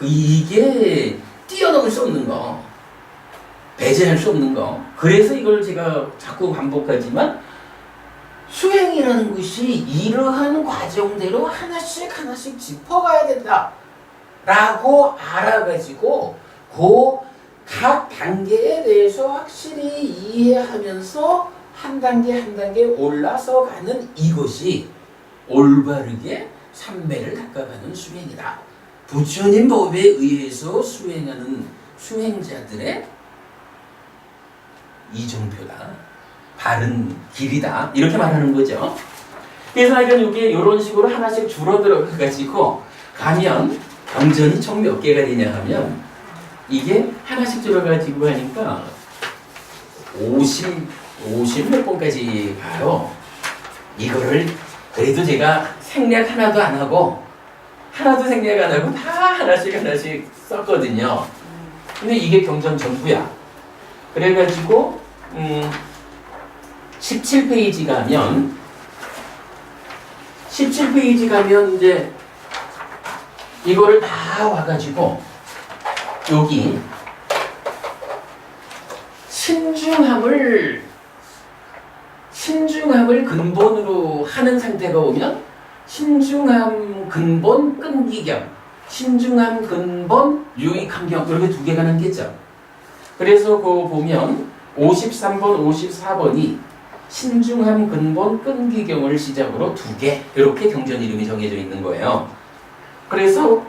이게 뛰어넘을 수 없는 거, 배제할 수 없는 거. 그래서 이걸 제가 자꾸 반복하지만 수행이라는 것이 이러한 과정대로 하나씩 짚어가야 된다 라고 알아가지고 그 각 단계에 대해서 확실히 이해하면서 한 단계 올라서 가는 이것이 올바르게 삼매를 닦아가는 수행이다. 부처님 법에 의해서 수행하는 수행자들의 이정표다. 바른 길이다. 이렇게 말하는 거죠. 그래서 이게 이런 식으로 하나씩 줄어들어가지고 가면 경전이 총 몇 개가 되냐 하면 이게 하나씩 줄어가지고 하니까 50 몇 번까지 가요. 이거를 그래도 제가 생략 하나도 안 하고 다 하나씩 썼거든요. 근데 이게 경전 전부야. 그래가지고 17페이지 가면 이제 이거를 다 와가지고 여기 신중함을 근본으로 하는 상태가 오면 신중함 근본 끈기경, 신중함 근본 유익함경 이렇게 두 개가 남겠죠. 그래서 그거 보면 53번, 54번이 신중함 근본 끈기경을 시작으로 2개 이렇게 경전 이름이 정해져 있는 거예요. 그래서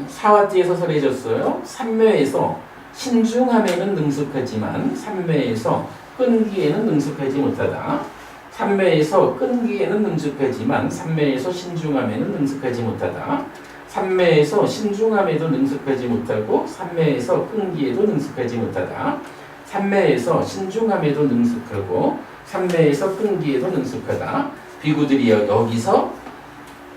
사화띠에서 설해졌어요. 삼매에서 신중함에는 능숙하지만 삼매에서 끈기에는 능숙하지 못하다. 삼매에서 끈기에는 능숙하지만 삼매에서 신중함에는 능숙하지 못하다. 삼매에서 신중함에도 능숙하지 못하고 삼매에서 끈기에도 능숙하지 못하다. 삼매에서 신중함에도 능숙하고 삼매에서 끈기에도 능숙하다. 비구들이 여기서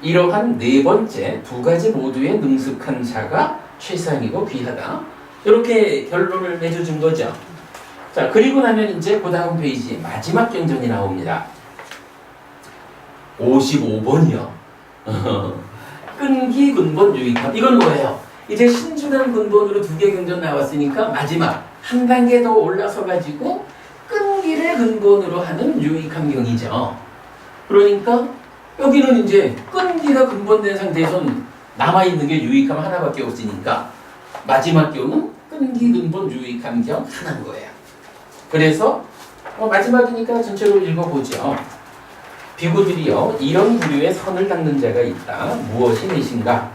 이러한 4번째 2가지 모두에 능숙한 자가 최상이고 귀하다. 이렇게 결론을 내줘준 거죠. 자, 그리고 나면 이제 그 다음 페이지 마지막 경전이 나옵니다. 55번이요. 끈기 근본 유익함. 이건 뭐예요? 이제 신중한 근본으로 두 개 경전 나왔으니까 마지막 한 단계 더 올라서 가지고 끈기를 근본으로 하는 유익함경이죠. 그러니까 여기는 이제 끈기가 근본된 상태에선 남아있는 게 유익함 하나밖에 없으니까 마지막 경은 끈기 근본 유익함경 하나인 거예요. 그래서 마지막이니까 전체로 읽어보죠. 비구들이여 이런 부류의 선을 닦는 자가 있다. 무엇이 넷인가?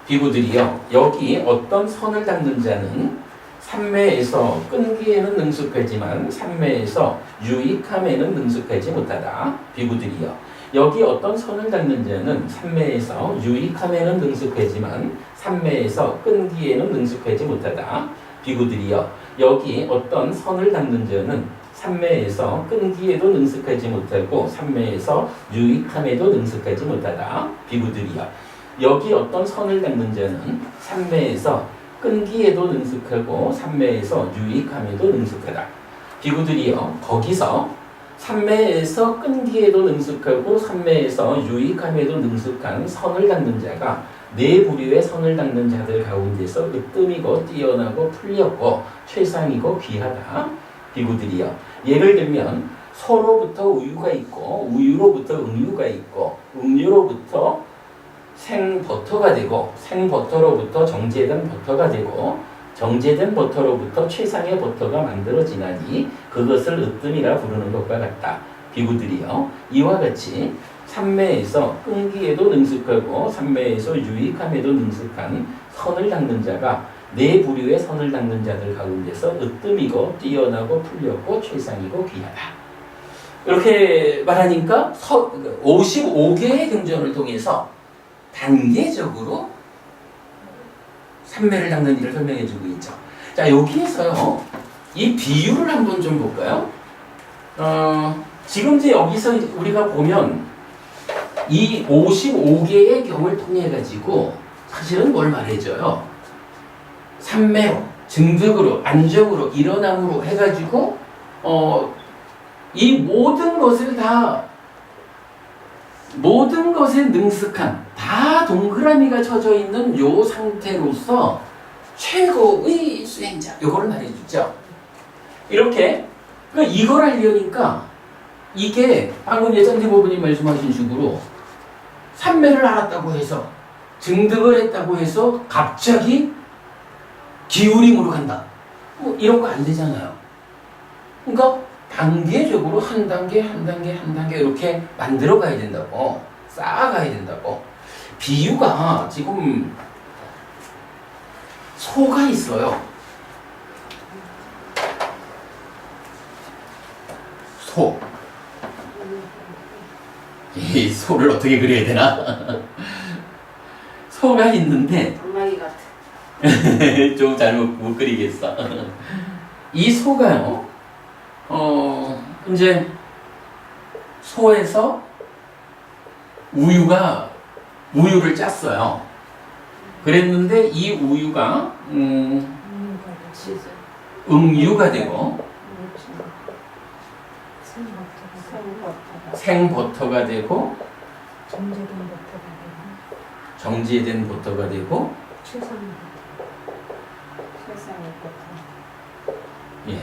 비구들이여 여기 어떤 선을 닦는 자는 삼매에서 끈기에는 능숙하지만 삼매에서 유익함에는 능숙하지 못하다. 비구들이여 여기 어떤 선을 닦는 자는 삼매에서 유익함에는 능숙하지만 삼매에서 끈기에는 능숙하지 못하다. 비구들이여 여기 어떤 선을 닦는 자는 삼매에서 끈기에도 능숙하지 못하고 삼매에서 유익함에도 능숙하지 못하다. 비구들이여 여기 어떤 선을 닦는 자는 삼매에서 끈기에도 능숙하고 삼매에서 유익함에도 능숙하다. 비구들이여 거기서 삼매에서 끈기에도 능숙하고 삼매에서 유익함에도 능숙한 선을 닦는 자가 네 부류의 선을 닦는 자들 가운데서 으뜸이고 뛰어나고 풀렸고 최상이고 귀하다. 비구들이여 예를 들면 소로부터 우유가 있고 우유로부터 응유가 있고 응유로부터 생버터가 되고 생버터로부터 정제된 버터가 되고 정제된 버터로부터 최상의 버터가 만들어지나니 그것을 으뜸이라 부르는 것과 같다. 비구들이여 이와 같이 삼매에서 끈기에도 능숙하고 삼매에서 유익함에도 능숙한 선을 닦는 자가 네 부류의 선을 닦는 자들 가운데서 으뜸이고 뛰어나고 풀렸고 최상이고 귀하다. 이렇게 말하니까 55개의 경전을 통해서 단계적으로 삼매를 닦는 일을 설명해주고 있죠. 자, 여기에서요, 이 비유를 한번 좀 볼까요? 지금 이제 여기서 우리가 보면 이 55개의 경을 통해 가지고 사실은 뭘 말해줘요? 삼매로, 증득으로, 안정으로, 일어남으로 해가지고 이 모든 것을 다 모든 것에 능숙한 다 동그라미가 쳐져 있는 요 상태로서 최고의 수행자 요거를 말해주죠. 이렇게 그러니까 이걸 하려니까 이게 방금 예전대 부분이 말씀하신 식으로 삼매를 알았다고 해서 증득을 했다고 해서 갑자기 기울임으로 간다. 뭐 이런 거 안 되잖아요. 그러니까 단계적으로 한 단계 한 단계 한 단계 이렇게 만들어 가야 된다고, 쌓아가야 된다고. 비유가 지금 소가 있어요. 소. 이 소를 어떻게 그려야 되나? 소가 있는데 방망이 같아. 좀 잘못 못 그리겠어. 이 소가요. 이제 소에서 우유를 짰어요. 그랬는데 이 우유가 응유가 되고 생버터가 되고 정제된 버터가 되고 최상의 버터. 예.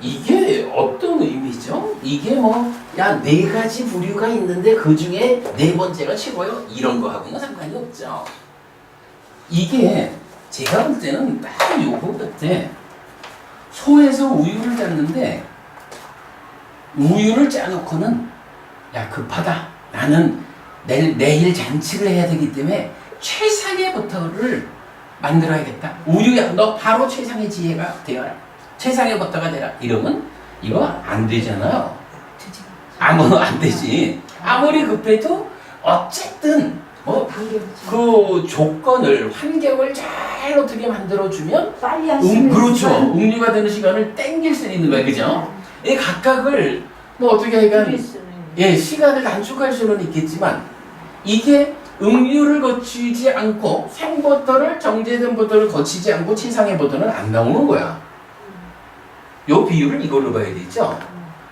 이게 어떤 의미죠? 이게 야, 4가지 부류가 있는데 그 중에 4번째가 최고요? 이런 거하고는 상관이 없죠. 이게 제가 볼 때는 딱 요거 같아. 소에서 우유를 짰는데 우유를 짜놓고는 야, 급하다. 나는 내일 잔치를 해야 되기 때문에 최상의 버터를 만들어야겠다. 우유야, 너 바로 최상의 지혜가 되어라. 최상의 버터가 되라. 이러면 이거 안 되잖아요. 안 되지. 아무리 급해도 어쨌든 그 조건을 환경을 잘 어떻게 만들어주면 빨리 할 수 있는 그렇죠. 응유가 되는 시간을 땡길 수 있는 거야, 그죠? 이 각각을 어떻게 하여간 시간을 단축할 수는 있겠지만 이게 응유를 거치지 않고 생버터를 정제된 버터를 거치지 않고 최상의 버터는 안 나오는 거야. 요 비율을 이걸로 봐야 되죠.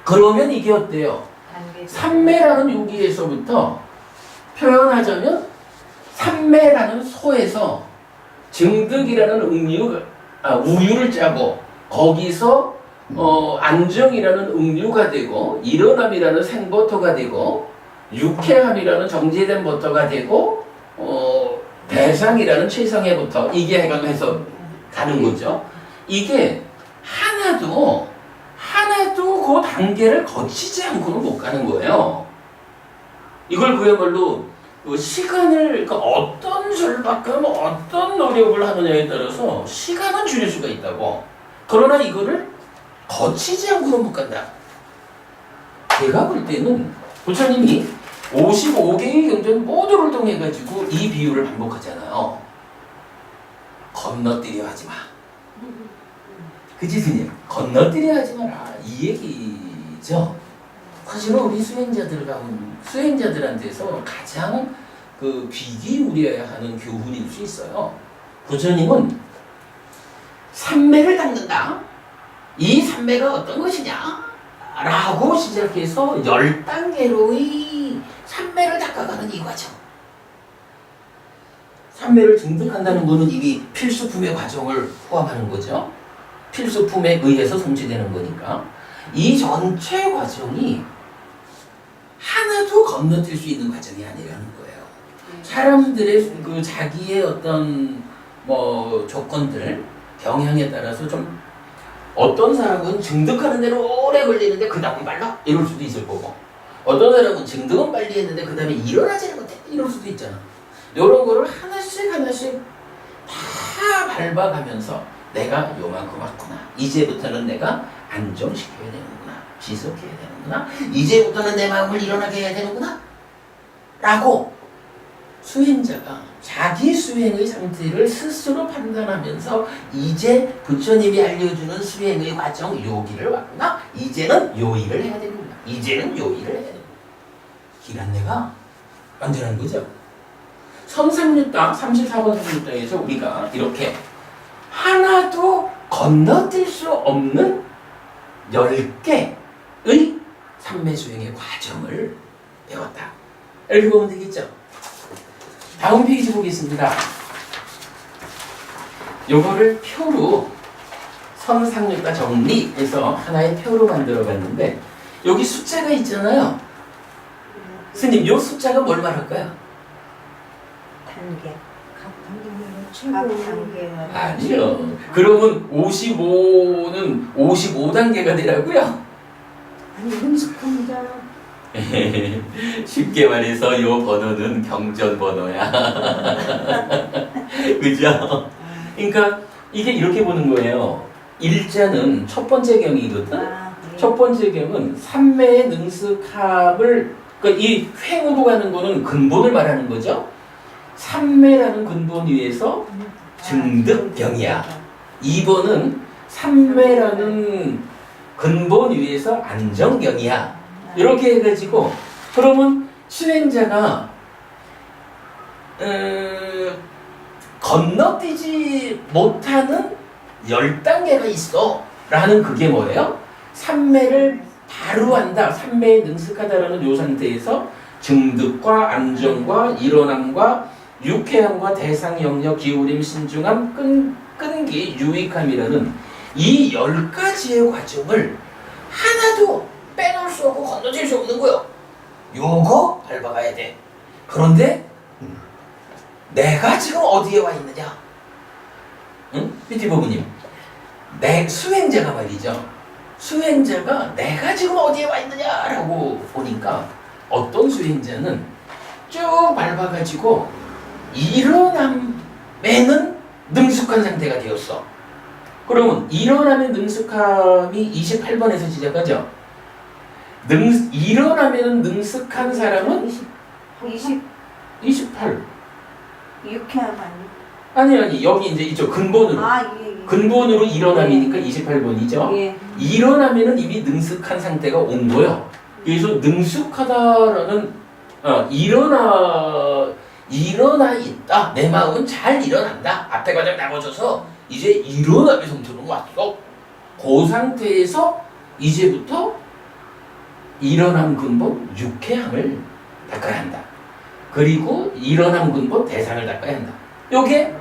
그러면 이게 어때요? 단계. 삼매라는 여기에서부터 표현하자면 삼매라는 소에서 증득이라는 우유를 짜고 거기서 안정이라는 음료가 되고 일어남이라는 생버터가 되고 유쾌함이라는 정제된 버터가 되고 대상이라는 최상의 버터 이게 해서 가는 거죠. 이게 하나도 그 단계를 거치지 않고는 못 가는 거예요. 이걸 그야말로 시간을 어떤 절박감, 어떤 노력을 하느냐에 따라서 시간은 줄일 수가 있다고. 그러나 이거를 거치지 않고는 못 간다. 제가 볼 때는 부처님이 55개의 경전 모두를 통해 가지고 이 비유를 반복하잖아요. 건너뛰려 하지 마. 그치 스님? 건너뛰려 하지 마라. 이 얘기죠. 사실은 우리 수행자들한테서 가장 귀기 우려야 하는 교훈일 수 있어요. 부처님은 삼매를 닦는다. 이 삼매가 어떤 것이냐? 라고 시작해서 10단계로의 삼매를 닦아가는 이 과정. 삼매를 증득한다는 것은 이미 필수품의 과정을 포함하는 거죠. 필수품에 의해서 성취되는 거니까. 이 전체 과정이 하나도 건너뛸 수 있는 과정이 아니라는 거예요. 사람들의 자기의 어떤 조건들, 경향에 따라서 좀 어떤 사람은 증득하는 데로 오래 걸리는데 그 다음은 빨라? 이럴 수도 있을 거고 어떤 사람은 증득은 빨리 했는데 그 다음에 일어나지는 못해? 이럴 수도 있잖아. 이런 거를 하나씩 다 밟아가면서 내가 요만큼 왔구나. 이제부터는 내가 안정시켜야 되는구나. 지속해야 되는구나. 이제부터는 내 마음을 일어나게 해야 되는구나. 라고 수행자가 자기 수행의 상태를 스스로 판단하면서 이제 부처님이 알려주는 수행의 과정 요기를 왔구나. 이제는 요일을 해야 되는구나. 이제는 요일을 해야 되는구나. 길 안내가 완전한 거죠. 성삼육당 34번 삼육당에서 우리가 이렇게 하나도 건너뛸 수 없는 10개의 삼매수행의 과정을 배웠다. 이렇게 보면 되겠죠. 다음 페이지 보겠습니다. 요거를 표로 선상육과 정리해서 하나의 표로 만들어 봤는데 여기 숫자가 있잖아요. 스님, 요 숫자가 뭘 말할까요? 단계. 각 각 단계 단계가. 아니요. 그러면 55는 55단계가 되라고요? 아니 능숙한 자 쉽게 말해서 요 번호는 경전 번호야. 그죠? 그러니까 이게 이렇게 보는 거예요. 일자는 첫 번째 경이거든. 네. 첫 번째 경은 삼매의 능숙함을 그러니까 이 횡으로 가는 거는 근본을 말하는 거죠. 삼매라는 근본 위에서 증득경이야. 2번은 삼매라는 근본 위에서 안정경이야. 이렇게 해가지고 그러면 수행자가 건너뛰지 못하는 10단계가 있어 라는 그게 뭐예요? 삼매를 바로 한다. 삼매에 능숙하다라는 요 상태에서 증득과 안정과 일어남과 유쾌함과 대상 영역, 기울임, 신중함, 끈기, 유익함이라는 이 10가지의 과정을 하나도 빼놓을 수 없고 건너뛸 수 없는 거요. 요거 밟아가야 돼. 그런데 내가 지금 어디에 와 있느냐? 응? PT 부부님, 내 수행자가 말이죠. 수행자가 내가 지금 어디에 와 있느냐라고 보니까 어떤 수행자는 쭉 밟아가지고 일어남에는 능숙한 상태가 되었어. 그러면 일어남의 능숙함이 28번에서 시작하죠. 일어나면 능숙한 사람은 28. 유쾌함 아니? 아니 여기 이제 이쪽 근본으로 예. 근본으로 일어남이니까 28번이죠. 예. 일어나면은 이미 능숙한 상태가 온 거예요. 그래서 능숙하다라는 일어나 있다. 내 마음은 잘 일어난다. 앞에 과정 나머져서 이제 일어남의 상태로 왔어. 그 상태에서 이제부터 일어남 근본 유쾌함을 닦아야 한다. 그리고 일어남 근본 대상을 닦아야 한다. 요게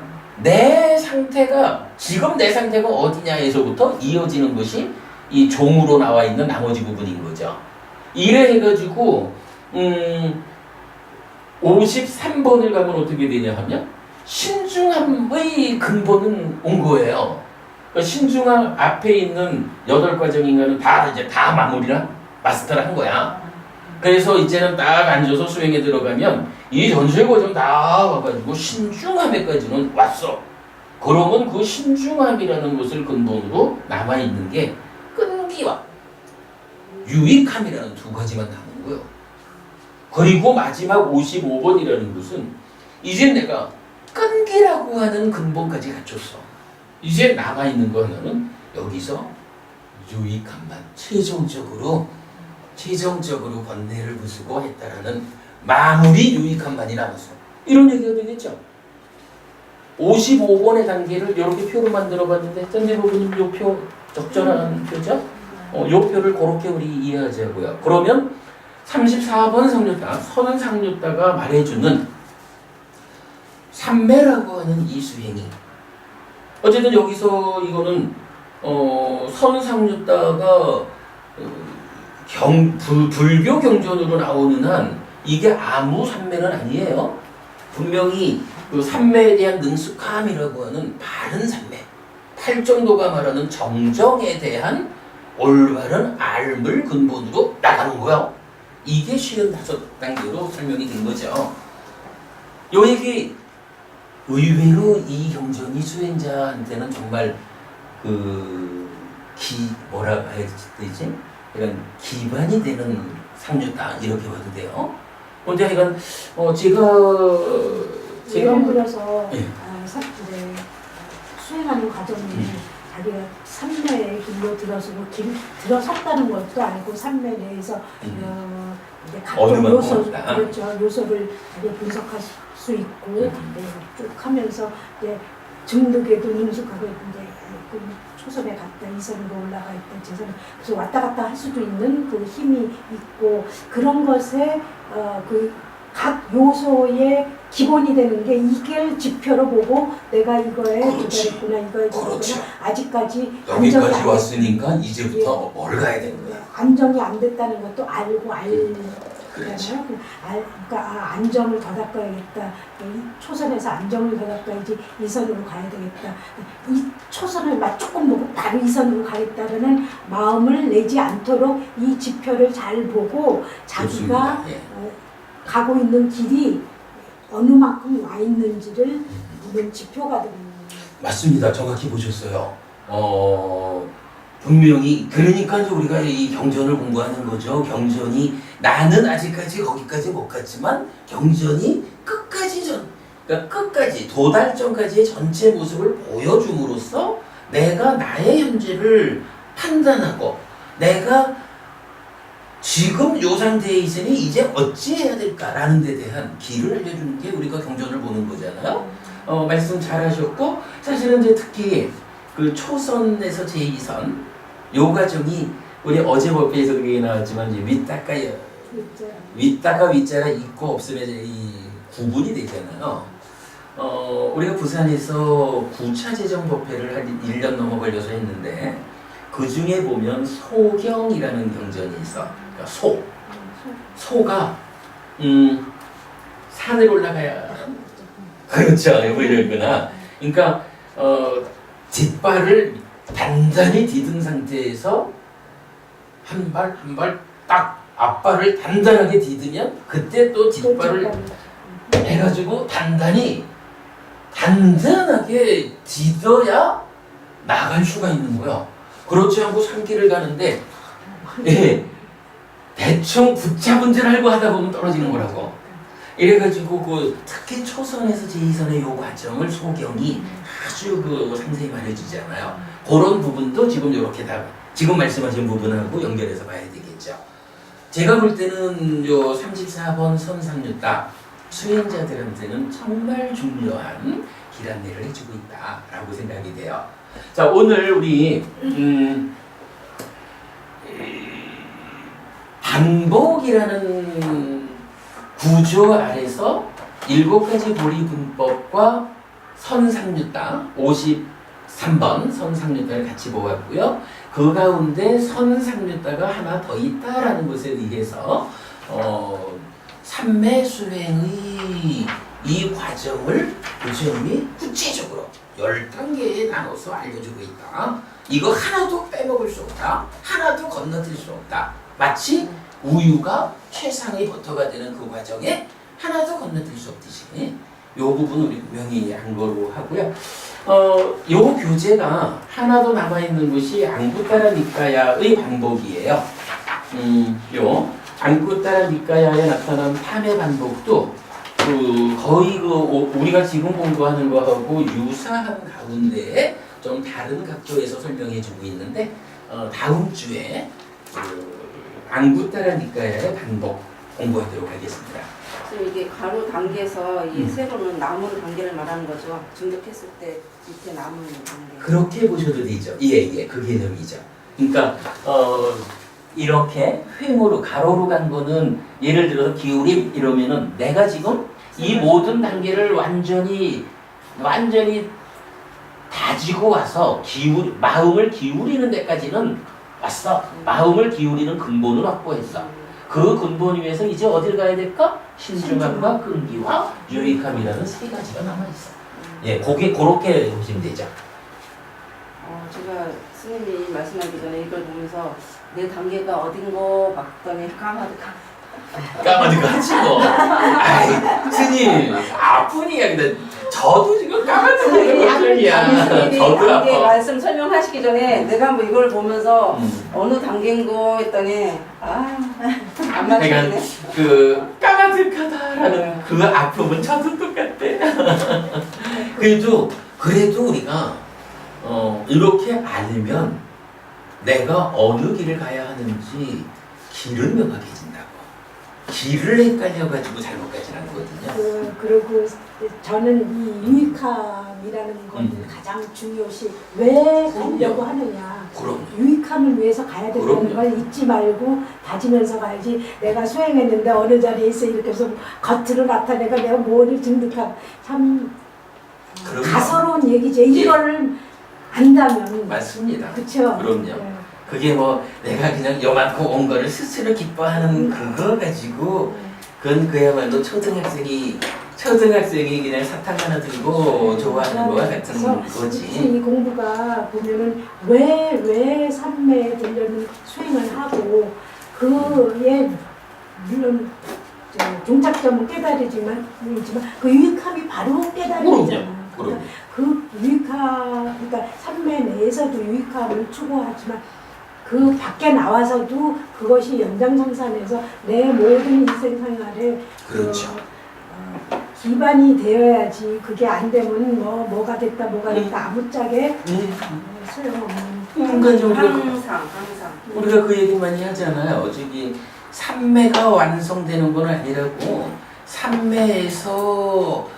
내 상태가 지금 내 상태가 어디냐에서부터 이어지는 것이 이 종으로 나와 있는 나머지 부분인 거죠. 이래 해가지고 53번을 가면 어떻게 되냐 하면 신중함의 근본은 온 거예요. 그러니까 신중함 앞에 있는 8과정인가는 다 이제 다 마무리랑 마스터를 한 거야. 그래서 이제는 딱 앉아서 수행에 들어가면 이 전체 과정 다 와가지고 신중함에까지는 왔어. 그러면 그 신중함이라는 것을 근본으로 남아있는 게 끈기와 유익함이라는 두 가지만 남은 거예요. 그리고 마지막 55번이라는 것은 이제 내가 끈기라고 하는 근본까지 갖췄어. 이제 남아있는 거 하나는 여기서 유익함만 최종적으로 번뇌를 부수고 했다라는 마무리 유익함만이 남았어. 이런 얘기가 되겠죠. 55번의 단계를 이렇게 표로 만들어 봤는데 짠지부부님 이 표 적절한 표죠? 이 표를 그렇게 우리 이해하자고요. 그러면 34번 상류타, 선상류타가 말해주는 삼매라고 하는 이 수행이 어쨌든 여기서 이거는 선상류타가 불교 경전으로 나오는 한 이게 아무 삼매는 아니에요. 분명히 그 삼매에 대한 능숙함이라고 하는 바른 삼매, 팔정도가 말하는 정정에 대한 올바른 알물 근본으로 나가는 거예요. 이게 55단계로 설명이 된 거죠. 요 얘기 의외로 이 경전이 수행자한테는 정말 뭐라 해야 되지? 약간 기반이 되는 상류다 이렇게 봐도 돼요. 근데 하여간 예를 들어서 예. 수행하는 과정이 자기가 삼매의 길로 들어섰다는 것도 알고 삼매 내에서 이제 각종 요소를 자기 분석할 수 있고 쭉 하면서 이제 증득에도 능숙하게 이제 초선에 갔다 이선으로 올라가 있다 재선 그래서 왔다 갔다 할 수도 있는 그 힘이 있고 그런 것에 그 각 요소의 기본이 되는 게 이걸 지표로 보고 내가 이거에 도달했구나 이거에 도달했구나 아직까지 여기까지 왔으니까 이제부터 뭘 가야 되는 거야. 안정이 안 됐다는 것도 알고 그렇잖아요. 그러니까 안정을 더 닦아야겠다. 이 초선에서 안정을 더 닦아야지 이선으로 가야 되겠다. 이 초선을 조금 보고 바로 이선으로 가겠다는 마음을 내지 않도록 이 지표를 잘 보고 자기가 가고 있는 길이 어느 만큼 와 있는지를 보는 지표가 되는 거예요. 맞습니다. 정확히 보셨어요. 분명히 그러니까 우리가 이 경전을 공부하는 거죠. 경전이 나는 아직까지 거기까지 못 갔지만 경전이 그러니까 끝까지 도달점까지의 전체 모습을 보여줌으로써 내가 나의 현재를 판단하고 내가 지금 요 상태에 있으니 이제 어찌해야 될까라는 데 대한 길을 알려주는 게 우리가 경전을 보는 거잖아요. 말씀 잘하셨고 사실은 이제 특히 그 초선에서 제2선 요 과정이 우리 어제 법회에서 그게 나왔지만 이제 윗다가 윗자가 있고 없음에 이 구분이 되잖아요. 우리가 부산에서 9차 재정 법회를 한 1년 넘어 걸려서 했는데 그 중에 보면 소경이라는 경전이 있어. 그러니까 소가 산을 올라가야 그렇죠. 이러구나. 그러니까 뒷발을 단단히 디딘 상태에서 한 발 딱 앞발을 단단하게 디디면 그때 또 뒷발을 해가지고 단단하게 디뎌야 나갈 수가 있는 거야. 그렇지 않고 산길을 가는데 대충 붙잡은 줄 알고 하다 보면 떨어지는 거라고. 이래가지고 특히 초선에서 제2선의 요 과정을 소경이 아주 상세히 말해주잖아요. 그런 부분도 지금 이렇게 지금 말씀하신 부분하고 연결해서 봐야 되겠죠. 제가 볼 때는 요 34번 선상류타 수행자들한테는 정말 중요한 길 안내를 해주고 있다라고 생각이 돼요. 자, 오늘 우리 반복이라는 구조 아래서 7가지 고리 분법과 선상류따 53번 선상류따를 같이 보았고요. 그 가운데 선상류따가 하나 더 있다라는 것에 의해서 삼매 수행의 이 과정을 교수님이 구체적으로 10단계에 나눠서 알려주고 있다. 이거 하나도 빼먹을 수 없다. 하나도 건너뛸 수 없다. 마치 우유가 최상의 버터가 되는 그 과정에 하나도 건너뛸 수 없듯이 이 부분 우리 분명히 한 거로 하고요. 요 교재가 하나 더 남아있는 것이 앙구따라 니까야의 반복이에요. 요 앙구따라 니까야에 나타난 탐의 반복도 거의 우리가 지금 공부하는 거하고 유사한 가운데 좀 다른 각도에서 설명해주고 있는데 다음 주에 앙구따라 니까야의 반복 공부하도록 하겠습니다. 지금 이게 가로 단계에서 이 세로는 나무 단계를 말하는 거죠. 중독했을 때 밑에 나무 단계. 그렇게 보셔도 되죠. 예, 그 개념이죠. 그러니까 이렇게 횡으로 가로로 간 거는 예를 들어서 기울임 이러면은 내가 지금 이 모든 단계를 완전히 다지고 와서 마음을 기울이는 데까지는 왔어. 마음을 기울이는 근본을 확보했어. 그 근본 위에서 이제 어딜 가야 될까? 신중함과 끈기와 유익함이라는 세 가지가 남아있어. 예, 그렇게 보시면 되죠. 제가 스님이 말씀하기 전에 이걸 보면서 내 단계가 어딘거 봤더니 까마득 하지 뭐. 아이, 스님, 아픈 이야기인데 저도 지금 까마득 하는 소리야. 저도 단계 아파. 말씀 설명하시기 전에 내가 뭐 이걸 보면서 어느 단계인 거 했더니 안 맞추네. 그러니까 그 까마득하다라는 그 아픔은 저도 똑같대. 그래도 우리가 이렇게 알면 내가 어느 길을 가야 하는지 길을 명확해진다고. 길을 헷갈려가지고 잘못 가진 않거든요. 그리고 저는 이 유익함이라는 것을 가장 중요시 왜 가려고 하느냐. 그럼요. 유익함을 위해서 가야 된다는 그럼요. 걸 잊지 말고 다지면서 가야지. 내가 수행했는데 어느 자리에 있어 이렇게 해서 겉으로 나타내가 내가 뭐를 증득하고 참 그럼요. 가서로운 얘기죠. 이거를 안다면. 맞습니다. 그렇죠. 그럼요. 그게 뭐 내가 그냥 요만큼 온 거를 스스로 기뻐하는 그거 가지고 그건 그야말로 초등학생이 그냥 사탕 하나 들고 좋아하는 거와 같은 거지. 이 공부가 보면은 왜 삼매에 들려는 수행을 하고 그에 물론 종착점은 깨달이지만 그 유익함이 바로 깨달이잖아. 그럼요. 그 유익함, 그러니까 삼매 내에서도 유익함을 추구하지만 그 밖에 나와서도 그것이 연장선상에서 내 모든 인생 생활에 그렇죠. 기반이 되어야지. 그게 안 되면 뭐가 됐다 아무짝에 소용없는. 항상 우리가 그 얘기 많이 하잖아요. 저기 삼매가 완성되는 건 아니라고. 삼매에서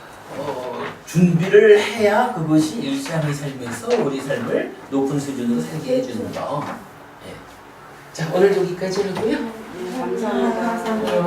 준비를 해야 그것이 일상의 삶에서 우리 삶을 높은 수준으로 살게 해주는 거. 예. 자, 오늘 여기까지 하고요. 감사합니다.